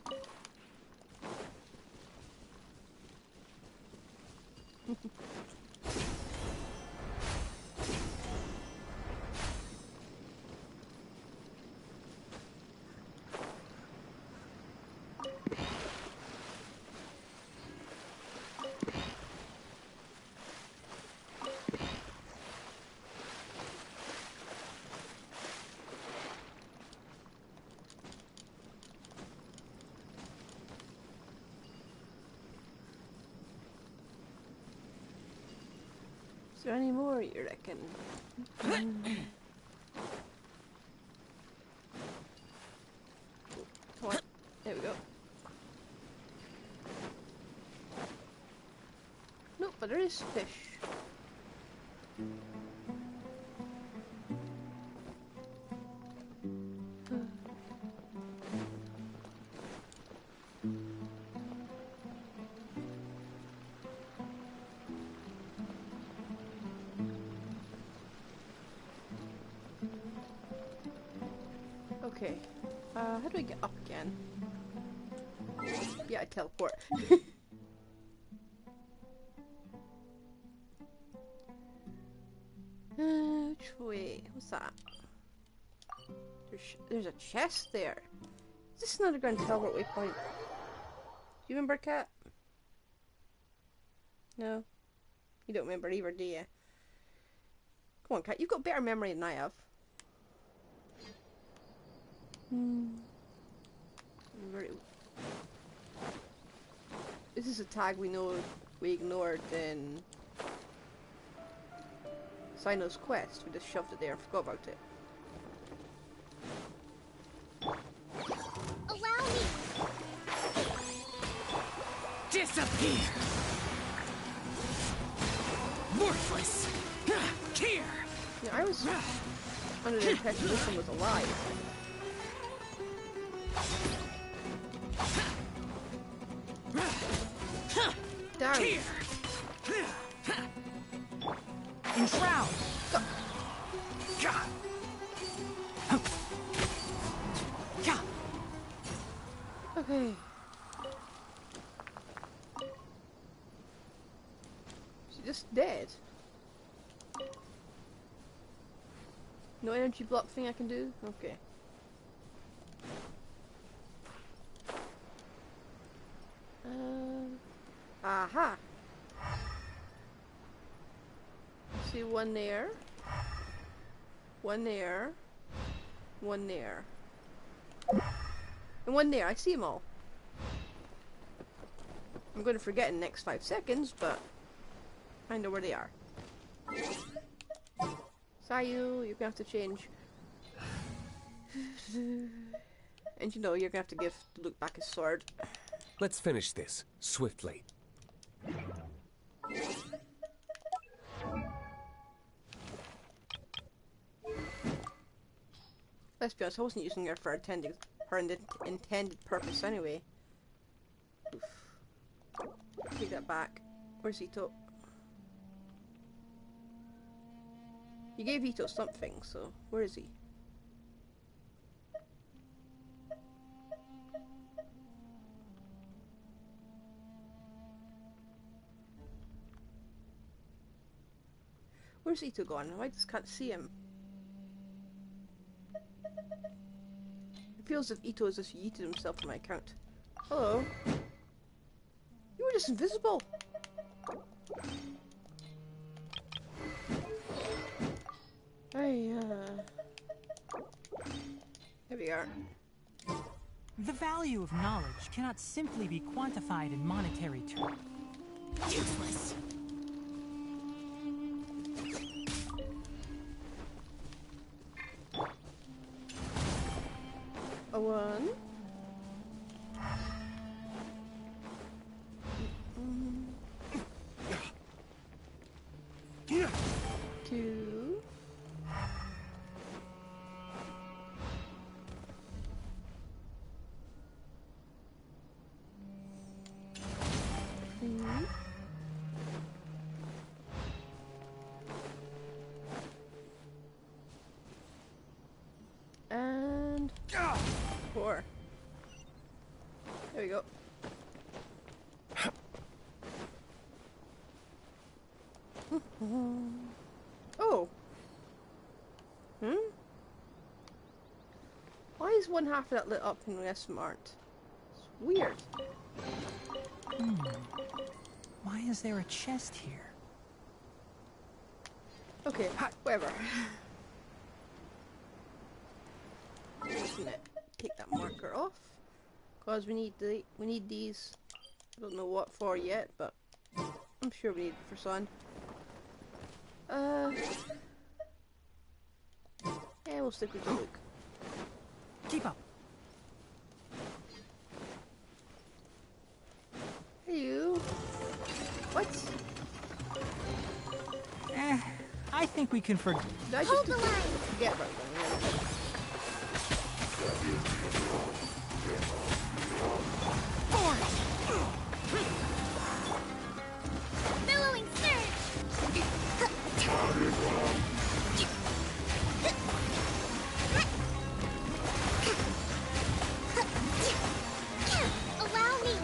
Is there any more, you reckon? Come on, there we go. Nope, but there is fish. Okay, how do I get up again? Yeah, I teleport. Which way? What's that? There's a chest there. Is this an underground teleport waypoint? Do you remember, Cat? No? You don't remember either, do you? Come on, Cat, you've got better memory than I have. This is a tag we know we ignored in Sino's quest. We just shoved it there and forgot about it. Allow me. Disappear! Worthless! Here! Yeah, I was under the impression this one was alive. Down! Here! Enshroud! God! Okay. She's just dead. No energy block thing I can do? Okay. Aha! See one there. One there. One there. And one there. I see them all. I'm going to forget in the next 5 seconds, but I know where they are. Sayu, you're gonna have to change. And you know, you're gonna have to give Luke back his sword. Let's finish this swiftly. Let's be honest, I wasn't using her for her intended purpose anyway. Oof. Take that back. Where's Ito? You gave Ito something, so where is he? Where's Ito gone? I just can't see him. It feels as if Ito has just yeeted himself to my account. Hello? You were just invisible! Hey, there we are. The value of knowledge cannot simply be quantified in monetary terms. Useless. A 1. Two. 3. And 4. There we go. Oh. Why is one half of that lit up and the rest of them aren't? It's weird. Why is there a chest here? Okay, whatever. Just gonna take that marker off, cause we need these. I don't know what for yet, but I'm sure we need it for sun. Yeah, we'll stick with the look. Keep up. Hello. What? I think we can forget. Did I just forget about them? Billowing surge! Allow me!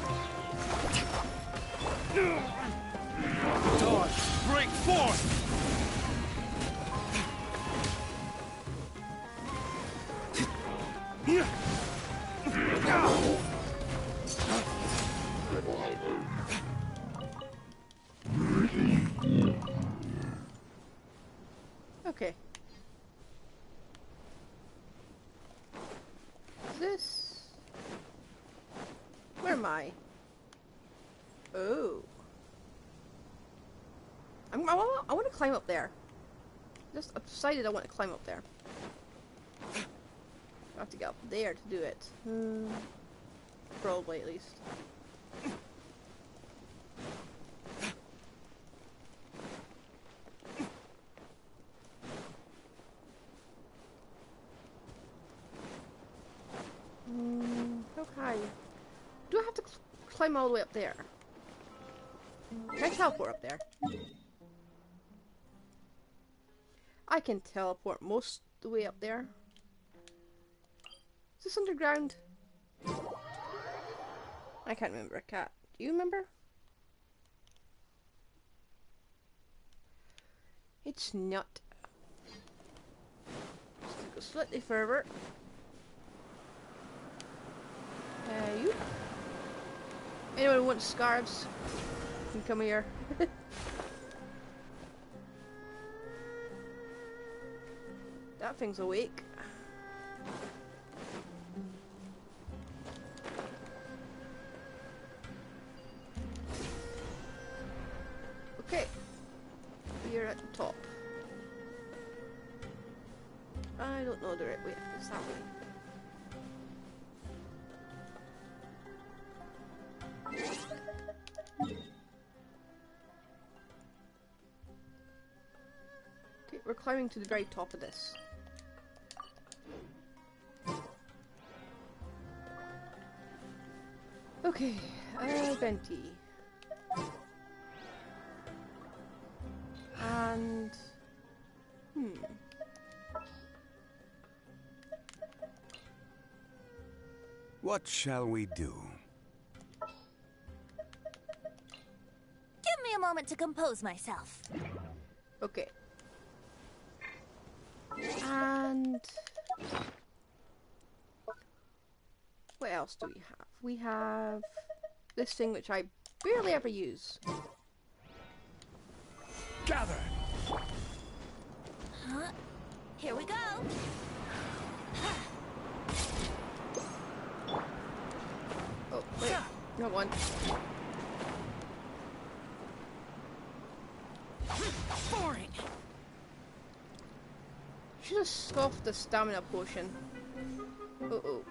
Dodge! Break forth! Okay. Is this? Where am I? Oh. I want to climb up there. I've decided I want to climb up there. I have to get up there to do it. Probably, at least. How high? Do I have to climb all the way up there? Can I teleport up there? I can teleport most of the way up there. Is this underground? I can't remember. Cat, do you remember? It's not. Just go slightly further. You? Anyone who wants scarves can come here. That thing's awake. Okay, we are at the top. I don't know the right way. It's that way. Okay, we're climbing to the very top of this. Okay, venti. And... What shall we do? Give me a moment to compose myself. Okay. And... what else do we have? We have this thing which I barely ever use. Gather! Huh? Here we go. Come on. Boring. Should have scoffed the stamina potion. Uh-oh.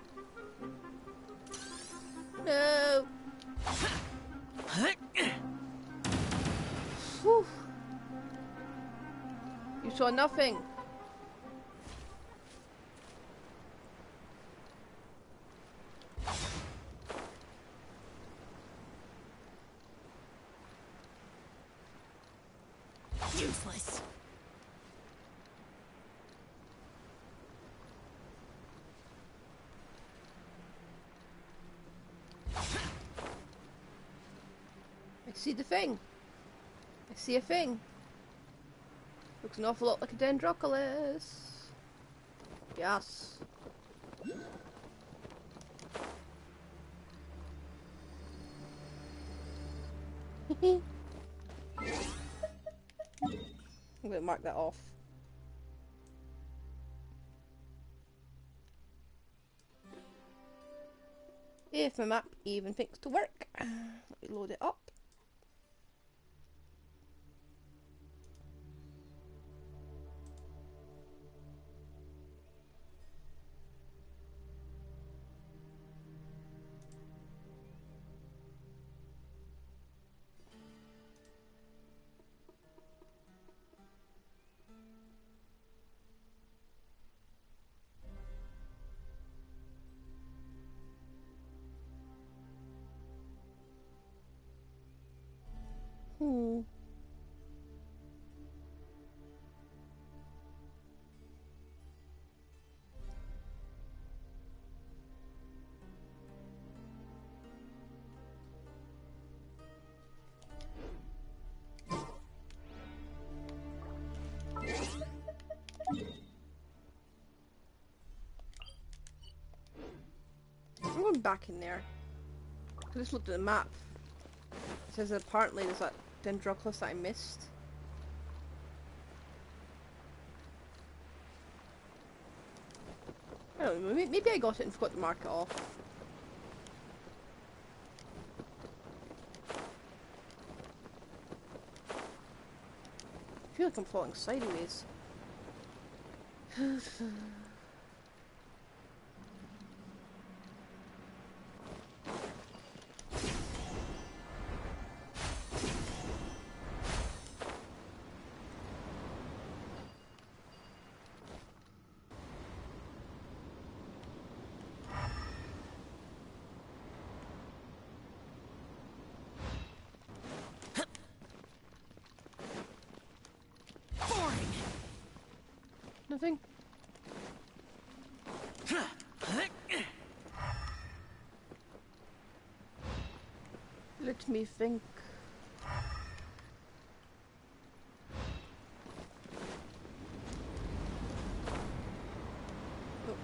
No! Whew. You saw nothing. Useless. I see the thing. I see a thing. Looks an awful lot like a Dendroculus. Yes. I'm going to mark that off. If my map even thinks to work. Let me load it up. I'm going back in there. I just looked at the map. It says that apparently there's that Dendroculus that I missed. I don't know, maybe I got it and forgot to mark it off. I feel like I'm falling sideways. Nothing. Let me think. Oh.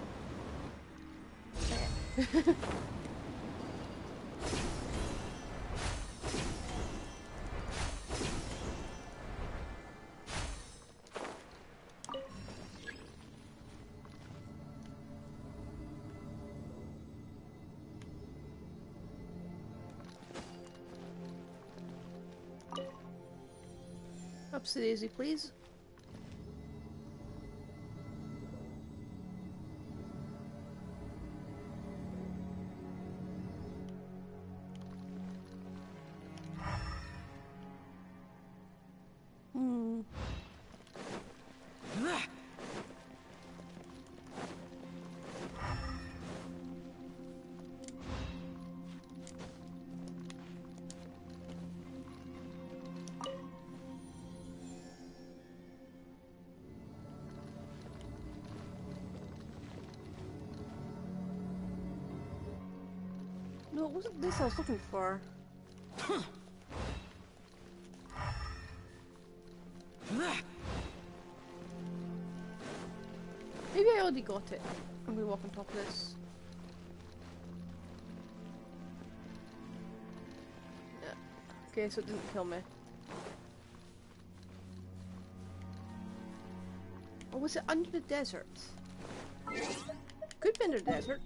Upsy daisy, please. No, it wasn't this I was looking for. Maybe I already got it. I'm gonna walk on top of this. Yeah. Okay, so it didn't kill me. Or was it under the desert? Could be under the desert.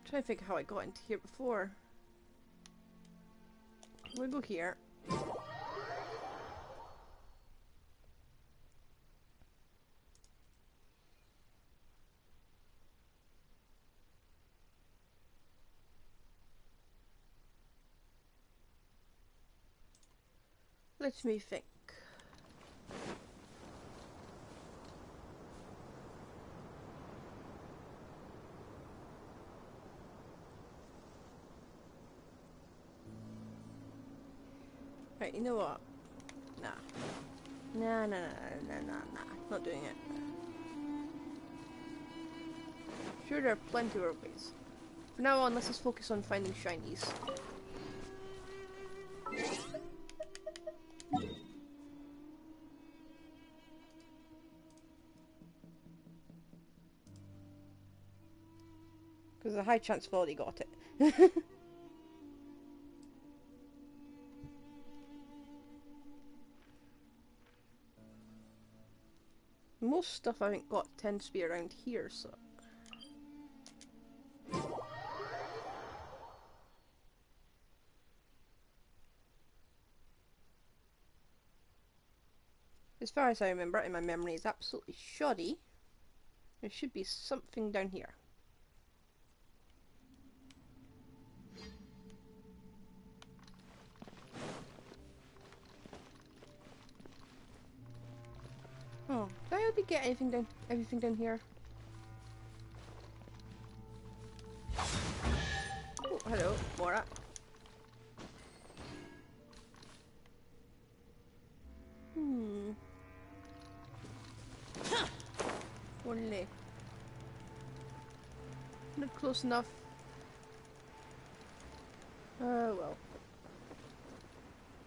trying to figure how I got into here before. We'll go here. Let me think. Right, you know what? Nah. Nah. Not doing it. Sure, there are plenty of ways. From now on, let's just focus on finding shinies. Because there's a high chance I've already got it. Most stuff I haven't got tends to be around here, so... As far as I remember, and my memory is absolutely shoddy, there should be something down here. Oh, did I already get everything down here? Oh, hello, Mora. Only. Not close enough. Well.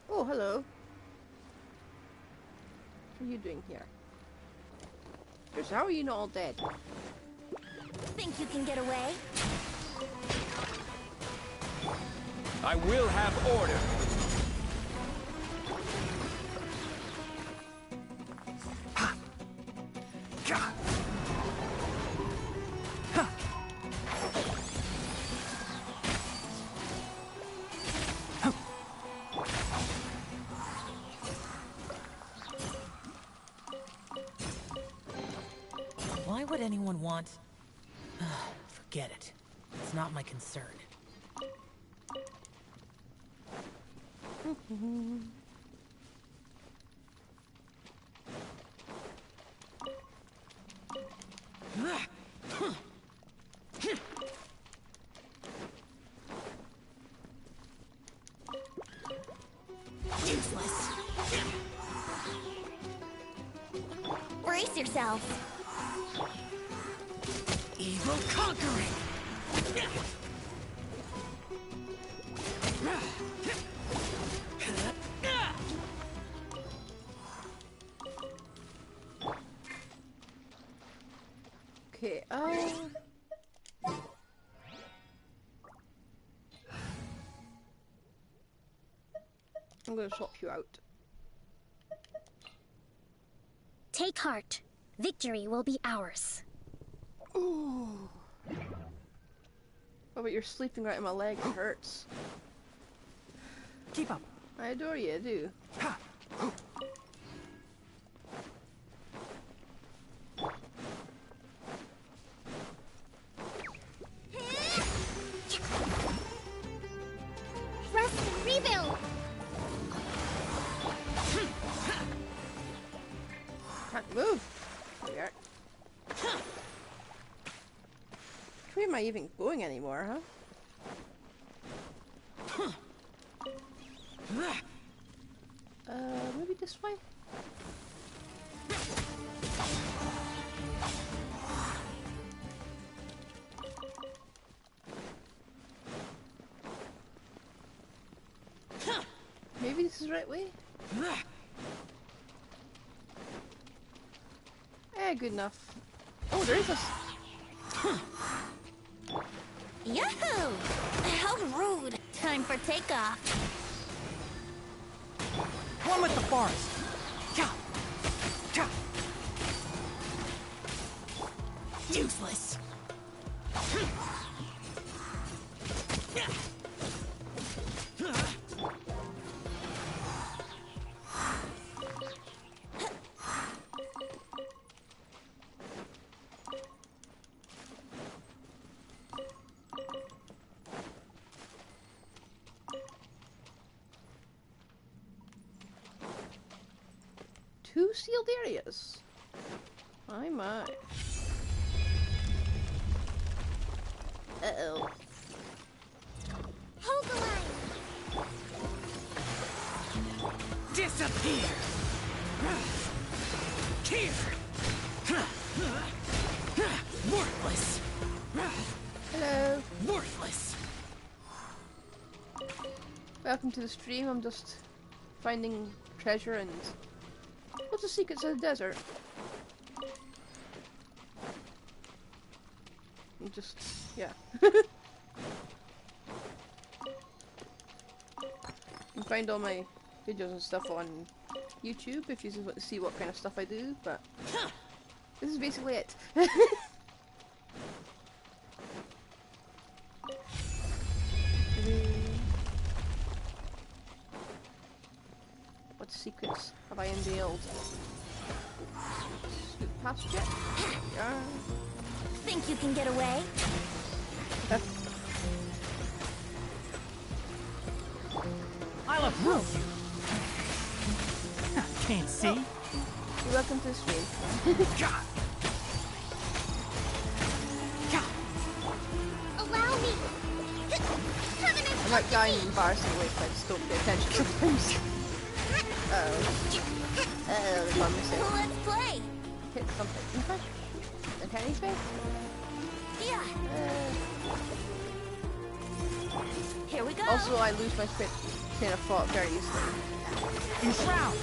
Oh, hello. What are you doing here? Chris, how are you not all dead? Think you can get away? I will have order. Why would anyone want... Forget it. It's not my concern. Useless. Brace yourself. Evil conquering! Okay, I'm gonna swap you out. Take heart. Victory will be ours. Ooh. Oh, but you're sleeping right in my leg. It hurts. Keep up. I adore you, I do. Rest and rebuild. Can't move. There we are. Where am I even going anymore, huh? Maybe this way? Maybe this is the right way? Eh, good enough. Oh, there is a... Yahoo! How rude! Time for takeoff. One with the forest. Useless! 2 sealed areas. My my. Uh-oh. Hold the line. Disappear! Here! Worthless! Hello. Worthless! Welcome to the stream. I'm just finding treasure and what's the secrets of the desert? I'm just, yeah. You can find all my videos and stuff on YouTube if you want to see what kind of stuff I do, but this is basically it. What secrets have I unveiled? Scoot past yet? Yeah. Think you can get away? I'll approve you. Can't see. Oh. You're welcome to the stream. Allow me. I might die in embarrassing ways, but I just don't pay attention sometimes. Uh-oh, the bomb missing. Let's play. Hit something. Okay. Okay, anything? Yeah. Here we go. Also, I lose my train of thought very easily. Enshroud!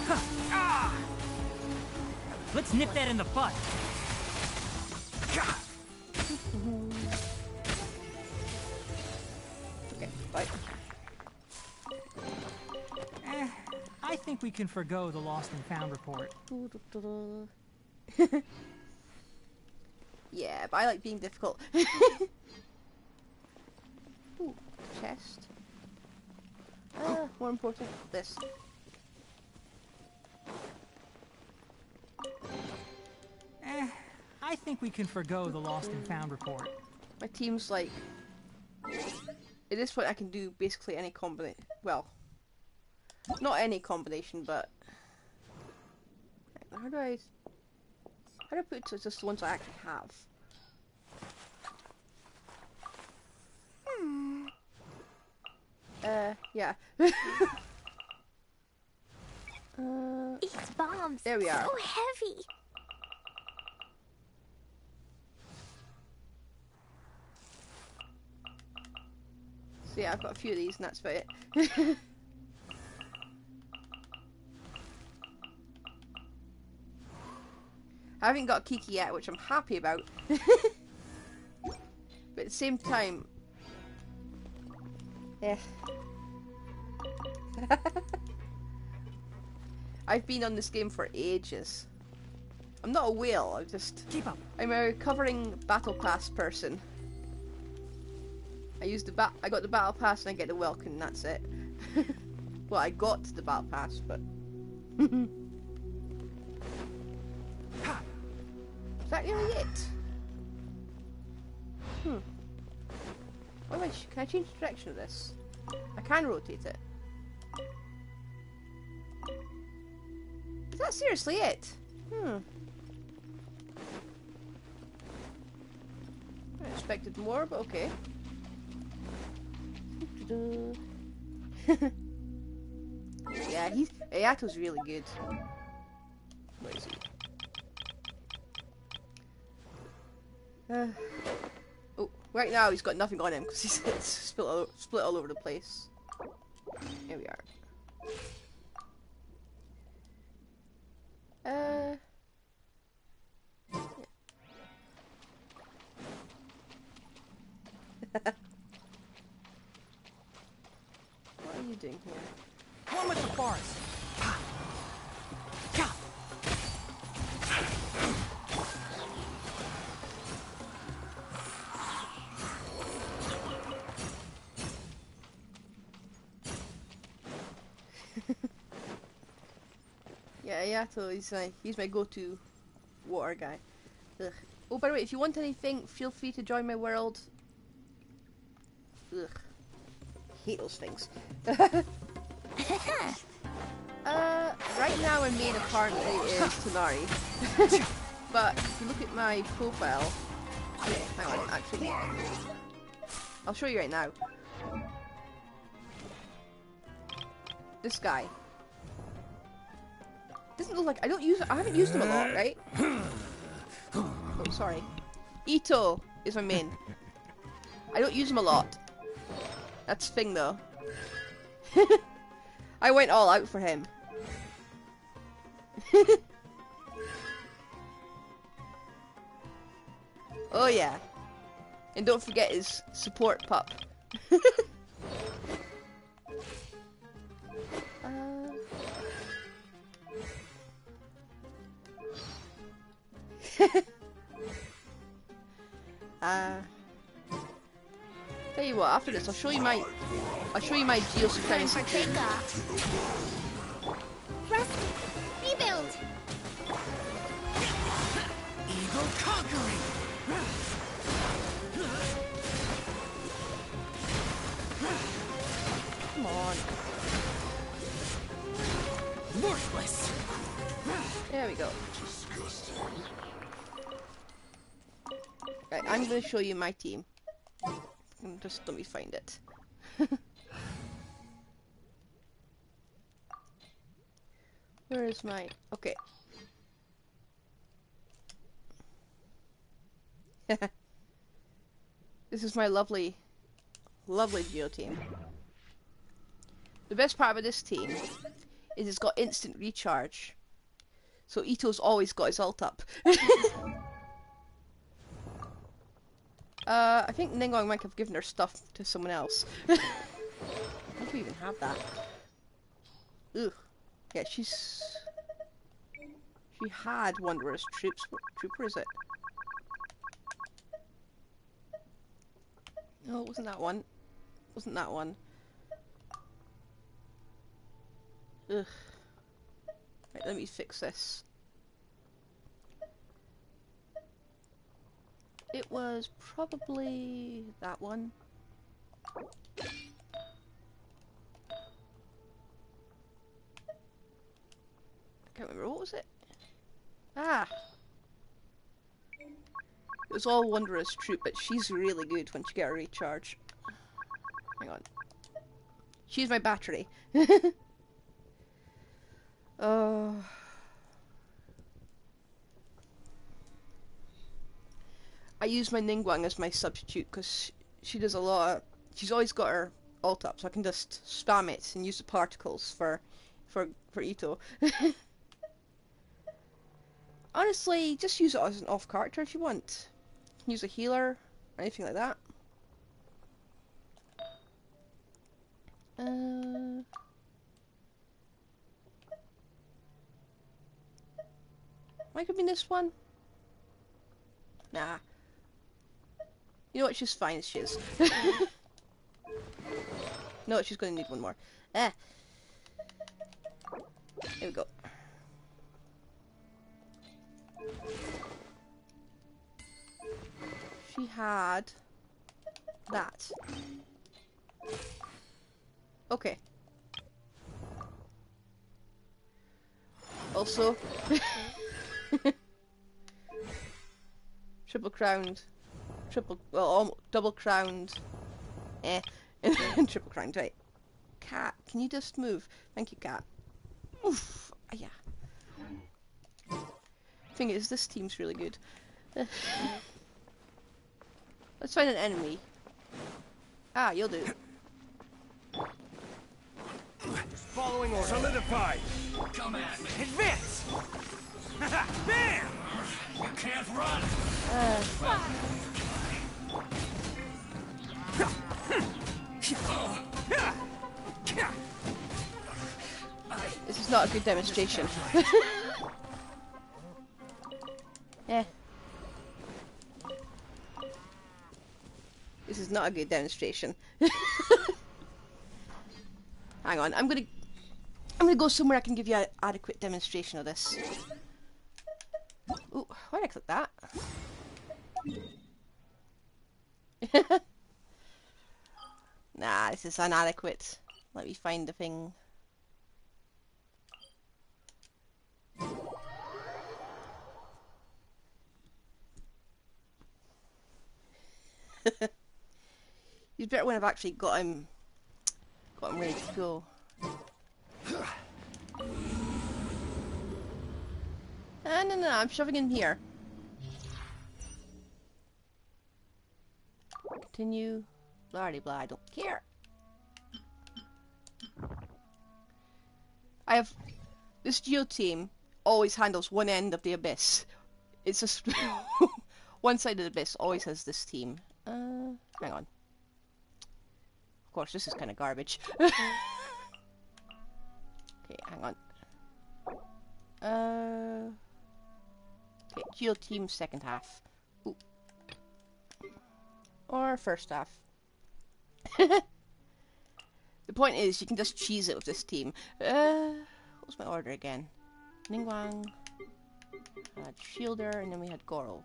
Huh. Ah! Let's nip that in the bud. Okay, bye. I think we can forgo the lost and found report. Yeah, but I like being difficult. Ooh, chest. More important, this. I think we can forgo the lost and found report. My team's like... At this point I can do basically any combination. Well, not any combination, but... How do I put it to just the ones I actually have? Yeah. These bombs. There we are. So heavy. So yeah, I've got a few of these and that's about it. I haven't got Kiki yet, which I'm happy about. But at the same time... Yeah. I've been on this game for ages. I'm not a whale, I'm a recovering battle pass person. I got the battle pass and I get the Welkin and that's it. Well, I got the battle pass, but... Is that really it? What am can I change the direction of this? I can rotate it. Is that seriously it? I expected more, but okay. Yeah, Ayato's really good. Where is he? Oh, right now he's got nothing on him because he's split all over the place. Here we are. What are you doing here? One with the forest. Yeah, Ayato, he's my go-to water guy. Ugh. Oh, by the way, if you want anything, feel free to join my world. Ugh. Hate those things. right now my main apparently is Tonari. But if you look at my profile... Okay, hang on, actually... I'll show you right now. This guy. Doesn't look like... I haven't used him a lot, right? Oh, sorry. Ito is my main. I don't use him a lot. That's the thing, though. I went all out for him. Oh yeah. And don't forget his support pup. Tell you what, after this I'll show you my geo supremacy thing. Rest. Rebuild. Eagle conquering. Come on. Worthless. There we go. Right, I'm gonna show you my team. Just let me find it. Where is my... Okay. This is my lovely Geo team. The best part of this team is it's got instant recharge. So Ito's always got his ult up. I think Ningguang might have given her stuff to someone else. How do we even have that? Ugh. Yeah, she had Wanderer's troops. What trooper is it? No, it wasn't that one. Wasn't that one. Ugh. Right, let me fix this. It was probably that one. I can't remember. What was it? Ah! It was all Wanderer's troop, but she's really good once you get her recharge. Hang on. She's my battery. Oh. I use my Ningguang as my substitute because she does a lot of... She's always got her ult up, so I can just spam it and use the particles for Ito. Honestly, just use it as an off character if you want. You can use a healer, or anything like that. Might have been this one. Nah. You know what? She's fine as she is. No, she's gonna need one more. Ah. Here we go. She had that. Okay. Also, triple crowned, double crowned, and triple crowned. Right, Cat, can you just move? Thank you, Cat. Oof, yeah. Thing is, this team's really good. Let's find an enemy. Ah, you'll do. Following order. Solidify. Come at me. Advance. Bam! You can't run. This is not a good demonstration. Yeah. This is not a good demonstration. Hang on, I'm gonna go somewhere I can give you an adequate demonstration of this. Ooh, why did I click that? Nah, this is inadequate. Let me find the thing. better when I've actually got him ready to go. No, I'm shoving him here. Continue. Blah blah, I don't care. This Geo team always handles one end of the abyss. It's just one side of the abyss always has this team. Hang on. Of course, this is kind of garbage. Okay, hang on. Okay, Geo team second half. Ooh. Or first half. The point is, you can just cheese it with this team. What's my order again? Ningguang, had Shielder, and then we had Goro.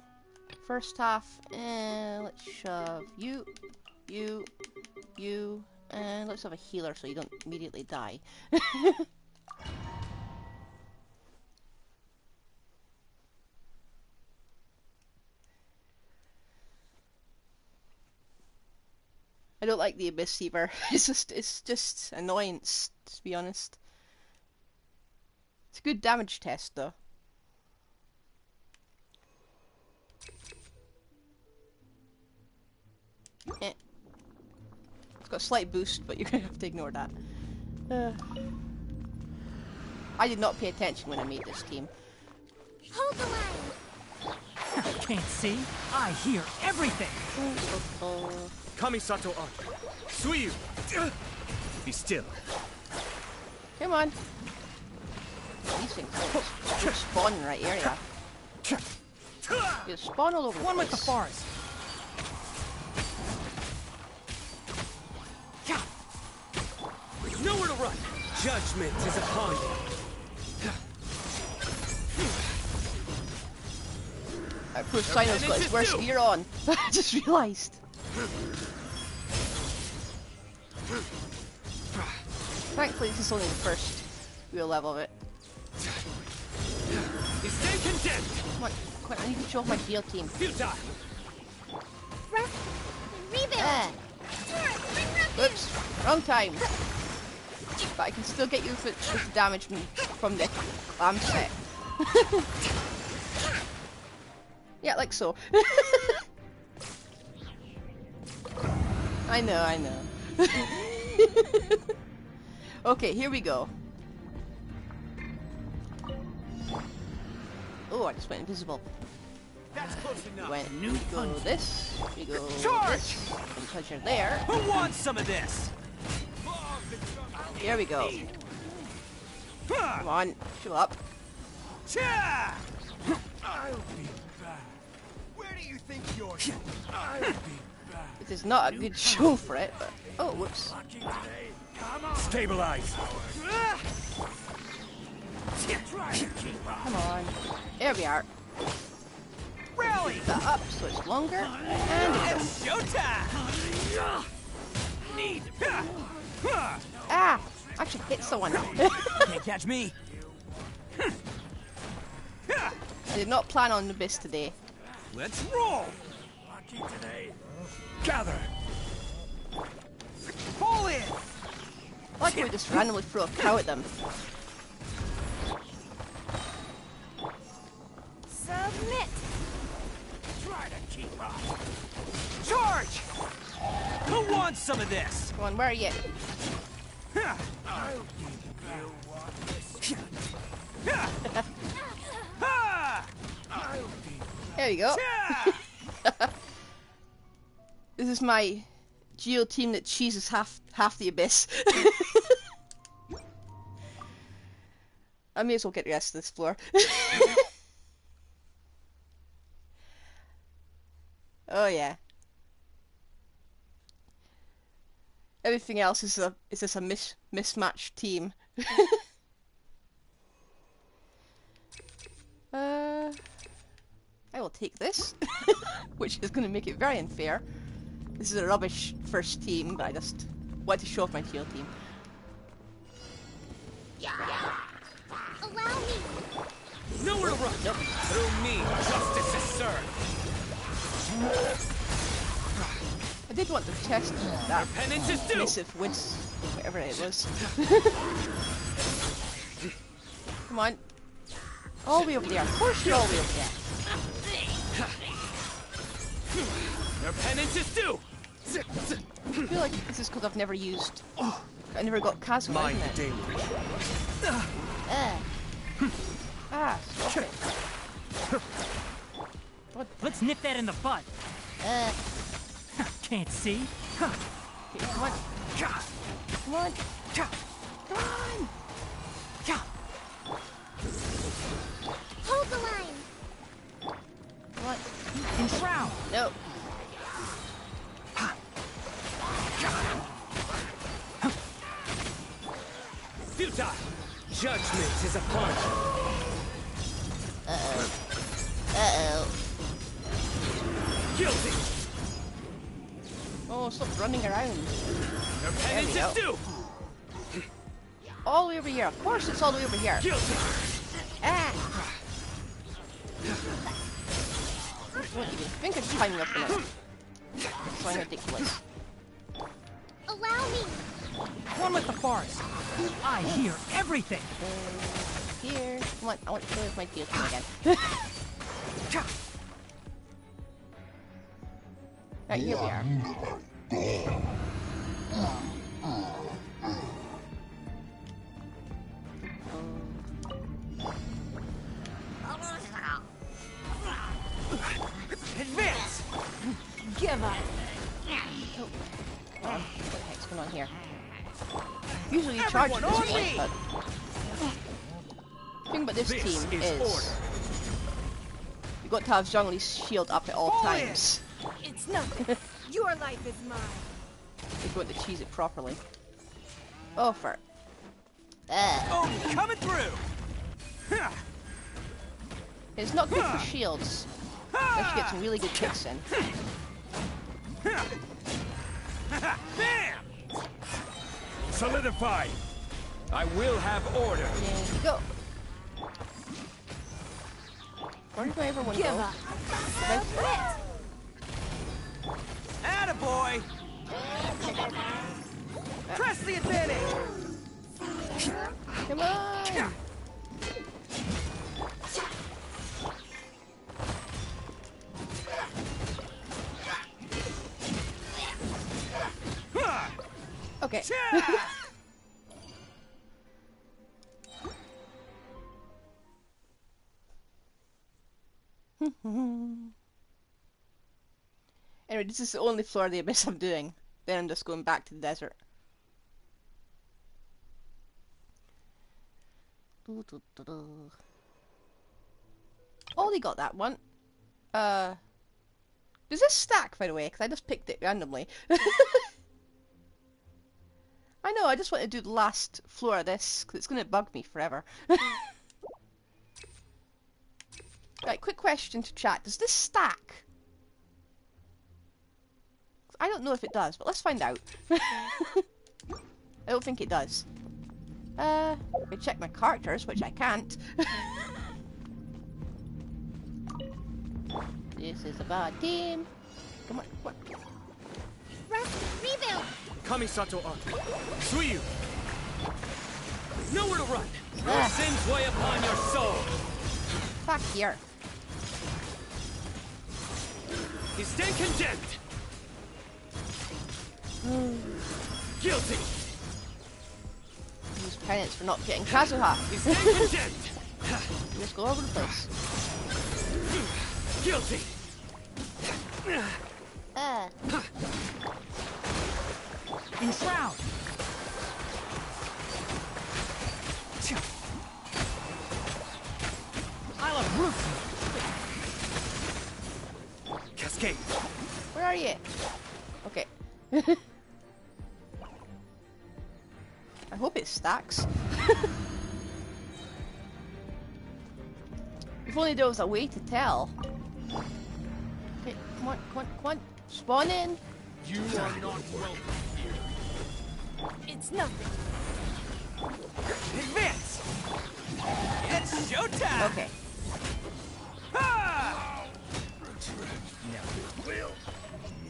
First half, and let's shove you, and let's have a healer so you don't immediately die. I don't like the Abyss Seaver. It's just annoyance, to be honest. It's a good damage test, though. Eh. It's got a slight boost, but you're gonna have to ignore that. I did not pay attention when I made this team. Hold the line! Can't see? I hear everything! Kamisato on. Suiyu! Be still. Come on. These things don't spawn in the right area. You spawn all over the One place. with the forest. Nowhere to run. Judgment is upon you. That poor Sino's got his worst gear on. I just realised. Thankfully, this is only the first real level of it. Stay condemned. Come on, quick, I need to show off my Geo team. Futile. Rebuild! Oops, wrong time. But I can still get you with the damage from the clam set. Yeah, like so. I know. Okay, here we go. Oh, I just went invisible. That's close enough. We go this, we go Charge! this, and because you're there, Who wants some of this? here we go. Come on, show up. I'll be back. Where do you think you're? I'll be back. This is not a good show for it, but... Oh, whoops. Stabilize. Come on. There we are. Rally. Put that up so it's longer. And it's Showtime. Need. ah! Actually hit someone. Can't catch me. I did not plan on the Abyss today. Let's roll. Gather. Pull in. I like how we just randomly throw a cow at them. Submit! Try to keep up. Charge. Who wants some of this? Come on, where are you? I'll give you There you go. This is my Geo team that cheeses half the Abyss. I may as well get the rest of this floor. Oh yeah. Everything else is just a mismatched team. I will take this, which is going to make it very unfair. This is a rubbish first team, but I just want to show off my Geo team. Allow me! nowhere to run. Nope. Through me, justice is served. I did want to test that penance is due. massive woods, whatever it was. Come on. All the way over there. Of course you're all the way over there. Your penance is due. I feel like this is because I've never used... I never got Kseudonym, Mind isn't it? danger. Stop it. Let's nip that in the bud. Can't see. Okay, come on. Come on. Come on. Hold the line. Come on. Enshroud. No. Futile. Judgment is upon you. Uh-oh. Guilty. Oh, stop running around. Your penance is due. All the way over here. Of course it's all the way over here. Guilty. What do you think of climbing up in it? It's so ridiculous. Allow me. One with the forest. I hear everything. Here. Come on, I want to play with my guillotine again. Right, here we are. Advance. Give up. What the heck's going on here? Usually you charge at this point, but... The thing about this team is... You've got to have Zhongli's shield up at all times. It's nothing. Your life is mine. If you want to cheese it properly. Oh, for... Oh, coming through. It's not good for shields. Unless you get some really good kicks in. Bam! Solidify. I will have order. There you go. Where did everyone Give go? up. Attaboy! Press the advantage! Come on! Okay. Anyway, this is the only floor of the abyss I'm doing. Then I'm just going back to the desert. Oh, they got that one. Does this stack, by the way? Because I just picked it randomly. I know, I just want to do the last floor of this, because it's going to bug me forever. Right, quick question to chat. Does this stack? I don't know if it does, but let's find out. I don't think it does. I check my characters, which I can't. This is a bad team. Come on, come on. Rebuild. Kamisato Art. Suyu! Nowhere to run! Your Ah. sins weigh upon your soul! Back here. You stand condemned! Guilty! Use penance for not getting Kazuha. You stand condemned! You just go all over the place. Guilty! Enshroud. I love roof. Cascade! Where are you? Okay. I hope it stacks. If only there was a way to tell. Okay, come on, come on, come on. Spawn in. You are not welcome here. It's nothing. Advance! It's showtime! Okay. Ah!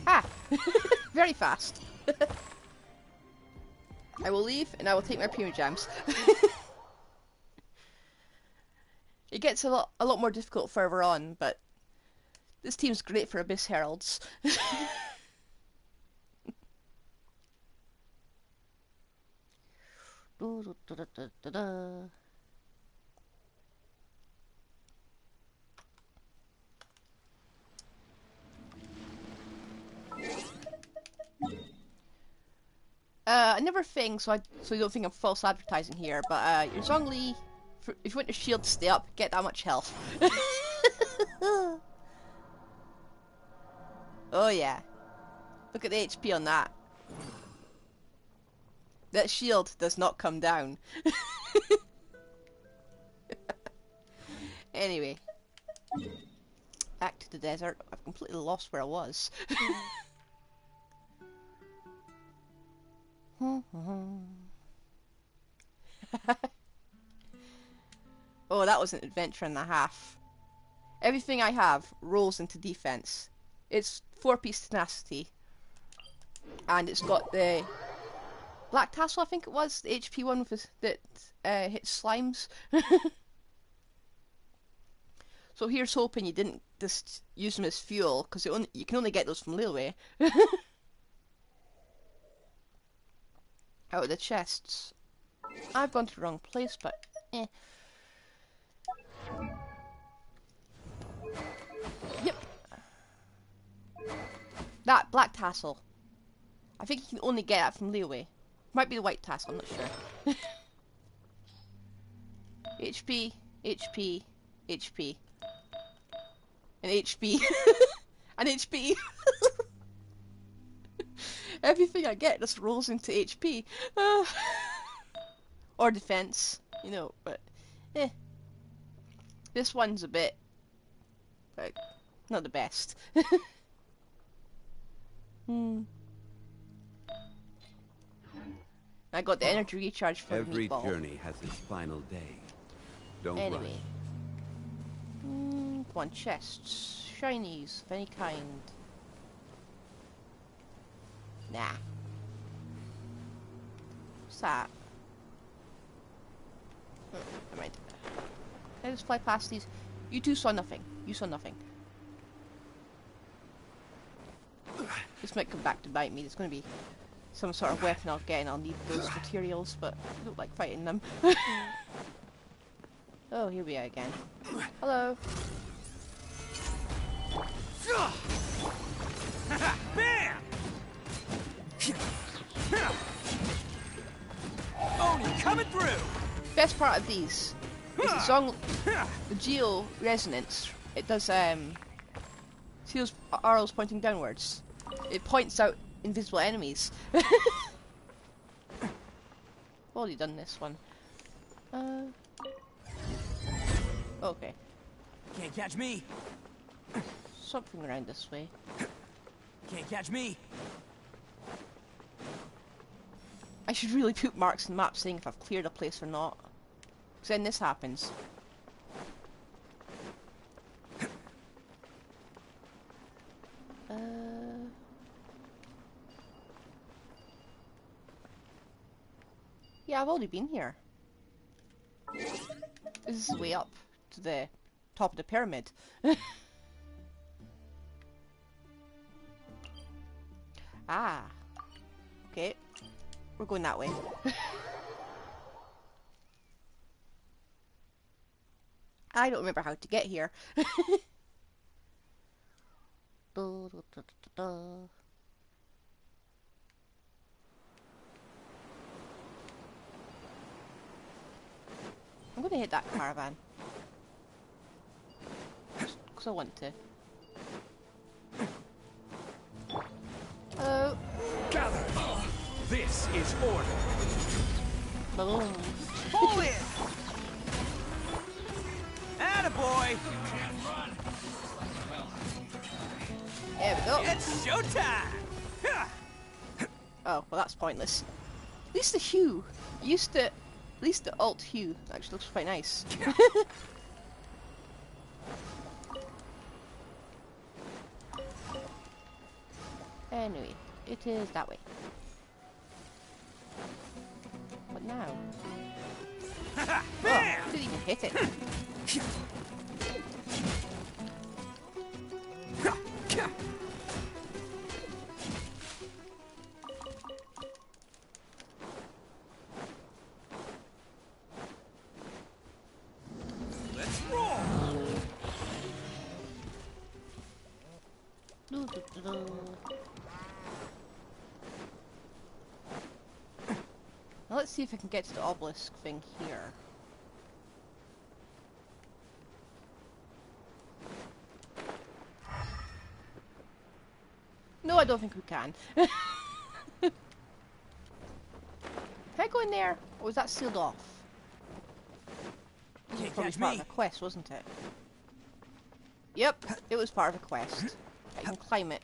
Ah! Very very fast. I will leave and I will take my Prima Jams. It gets a lot more difficult further on, but this team's great for Abyss Heralds. Another thing, so you don't think I'm false advertising here, but your Zhongli, if you want your shield to stay up, get that much health. Oh yeah. Look at the HP on that. That shield does not come down. Anyway. Back to the desert. I've completely lost where I was. Oh, that was an adventure and a half. Everything I have rolls into defense. It's 4-piece tenacity. And it's got the Black Tassel, I think it was, the HP one with his, that hits slimes. So here's hoping you didn't just use them as fuel, because you can only get those from Lilway. Out of the chests. I've gone to the wrong place, but eh. Yep. That Black Tassel. I think you can only get that from Lilway. Might be the White Tassel, I'm not sure. HP, HP, HP. And HP. And HP. Everything I get just rolls into HP. Or defense, you know, but eh. This one's a bit, like, not the best. I got the energy recharge for Every the meatball. journey has its final day. Don't Anyway. rush. Come on, chests. Shinies of any kind. Nah. What's that? Oh, never mind. Can I just fly past these? You two saw nothing. You saw nothing. This might come back to bite me. There's going to be some sort of weapon I'll get and I'll need those materials, but I don't like fighting them. Oh, here we are again. Hello. Bam! Oni coming through! Best part of these is the geo resonance. It does see those arrows pointing downwards. It points out invisible enemies. Already done this one. Okay. Can't catch me. Something around this way. Can't catch me. I should really put marks on the map saying if I've cleared a place or not. Because then this happens. Yeah, I've already been here. This is way up to the top of the pyramid. Ah. Okay. We're going that way. I don't remember how to get here. I'm gonna hit that caravan. Just 'cause I want to. Hello. Gather! This is order! Boom. Pull in! Attaboy! There we go. It's showtime! Oh, well that's pointless. At least the hue. At least the alt hue actually looks quite nice. Anyway, It is that way. What now? Oh, didn't even hit it. Let's roll. Now let's see if I can get to the obelisk thing here. No, I don't think we can. Can I go in there? Or was that sealed off? This was probably part of a quest, wasn't it? Yep, it was part of a quest. I can climb it.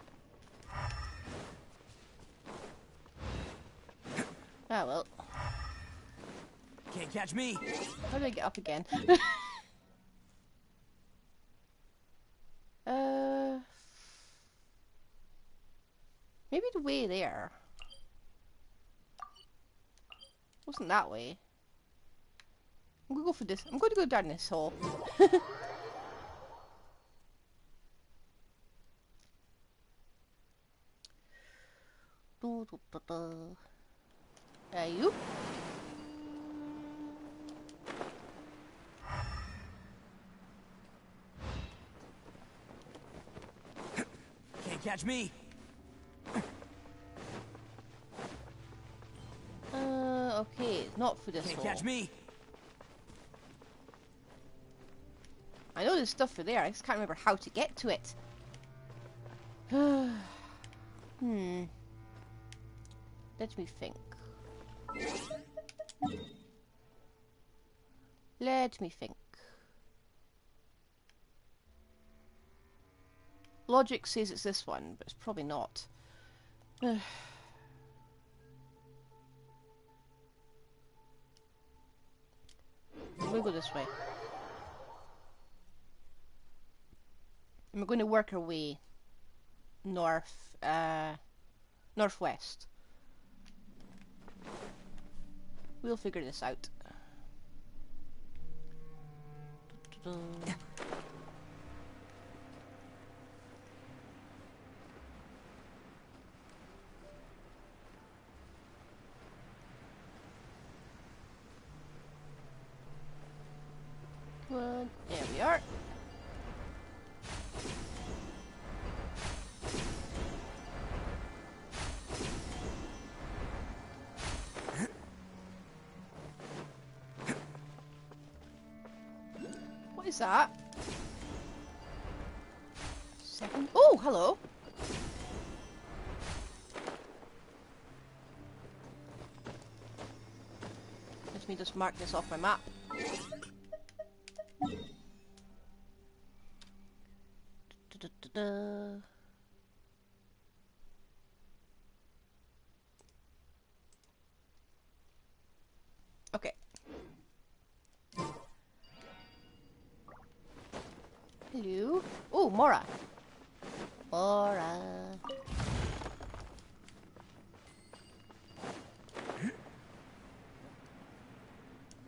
Ah well. Can't catch me. How do I get up again? Maybe the way there. Wasn't that way. I'm gonna go for this. I'm going to go down this hole. You? Can't catch me. Okay, it's not for this hole. Can't catch me. I know there's stuff for there, I just can't remember how to get to it. Let me think. Let me think. Logic says it's this one, but it's probably not. We'll go this way. And we're going to work our way north, northwest. We'll figure this out. Well, there we are. What is that? Second. Oh, hello. Let me just mark this off my map. Okay. Hello. Oh, Mora. Mora.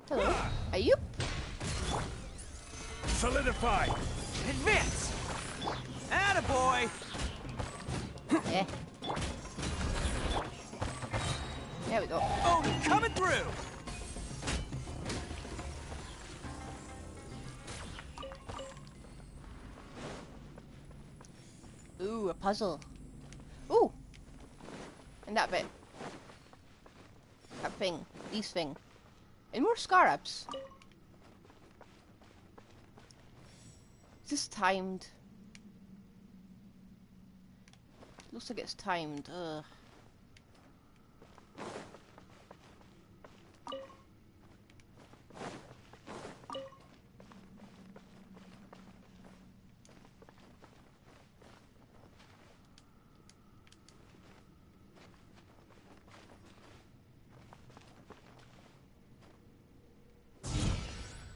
Hello. Are you? Solidify. Advance. Attaboy. Yeah. There we go. Oh, coming through. Ooh, a puzzle. Ooh. And that bit. That thing. These thing. And more scarabs. Is this timed? Looks like it's timed. Ugh.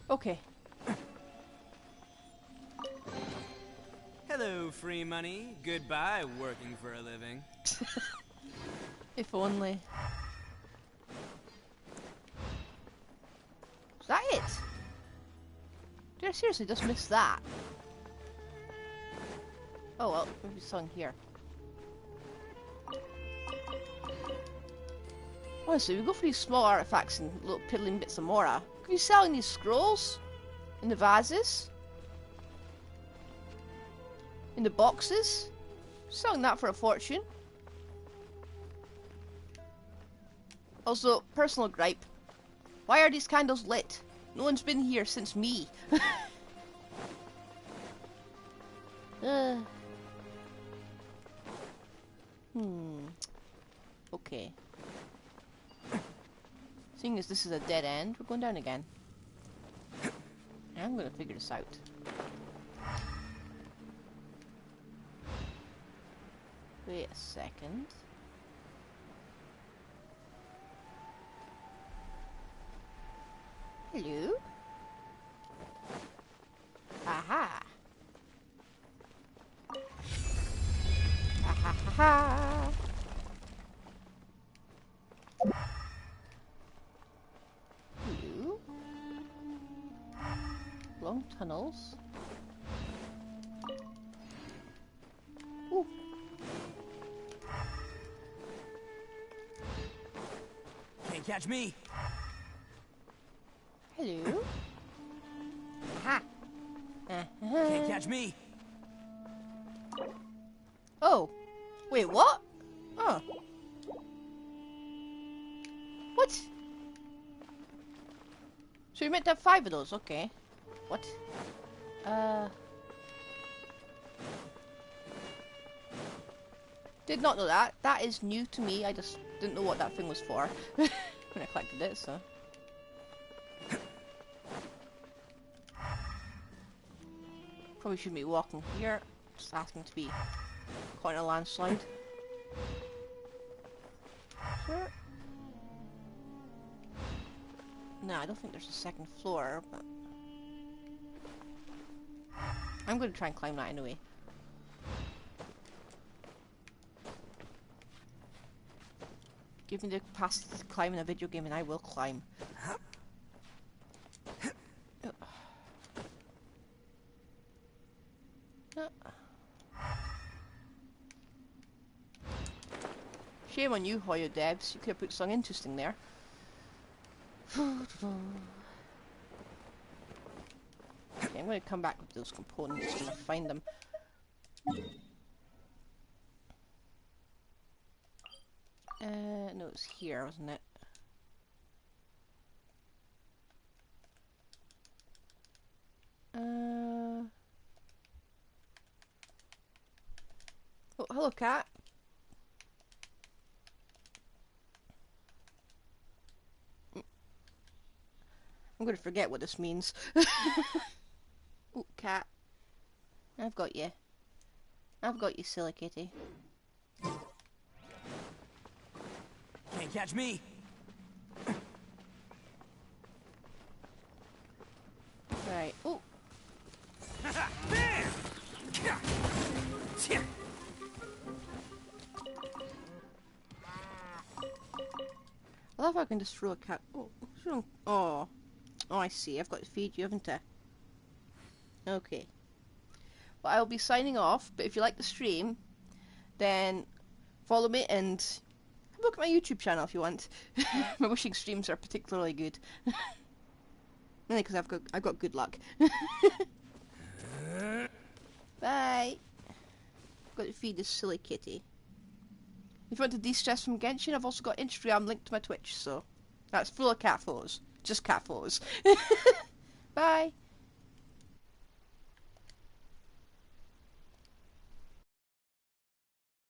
Okay. Hello, free money. Goodbye, working for a living. If only. Is that it? Did I seriously just miss that? Oh well, maybe something here. Honestly, we go for these small artifacts and little piddling bits of Mora. Could be selling these scrolls? In the vases? In the boxes? Selling that for a fortune. Also, personal gripe. Why are these candles lit? No one's been here since me. Okay. Seeing as this is a dead end, we're going down again. I'm gonna figure this out. Wait a second. Hello? Aha! Ha ha ha! Hello? Long tunnels. Ooh. Can't catch me. Hello? Aha! Can't catch me. Oh! Wait, what? Oh. What? So you meant to have 5 of those, okay. What? Did not know that. That is new to me. I just didn't know what that thing was for when I collected it, so. Probably shouldn't be walking here. Just asking to be caught in a landslide. Sure. No, I don't think there's a second floor, but I'm going to try and climb that anyway. Give me the capacity to climb in a video game and I will climb. Shame on you, Hoyo Debs. You could have put something interesting there. Okay, I'm going to come back with those components when I find them. No, it's here, wasn't it? Oh, hello, cat. I'm going to forget what this means. Oh, cat. I've got you. I've got you, silly kitty. Can't catch me. Right. Oh. I love how I can just throw a cat. Oh, what's wrong? Oh. Oh, I see. I've got to feed you, haven't I? Okay. Well, I'll be signing off, but if you like the stream, then follow me and have a look at my YouTube channel if you want. My wishing streams are particularly good. Mainly because I've got good luck. Bye. Got to feed this silly kitty. If you want to de-stress from Genshin, I've also got Instagram linked to my Twitch, so that's full of cat photos. Just cat photos. Bye.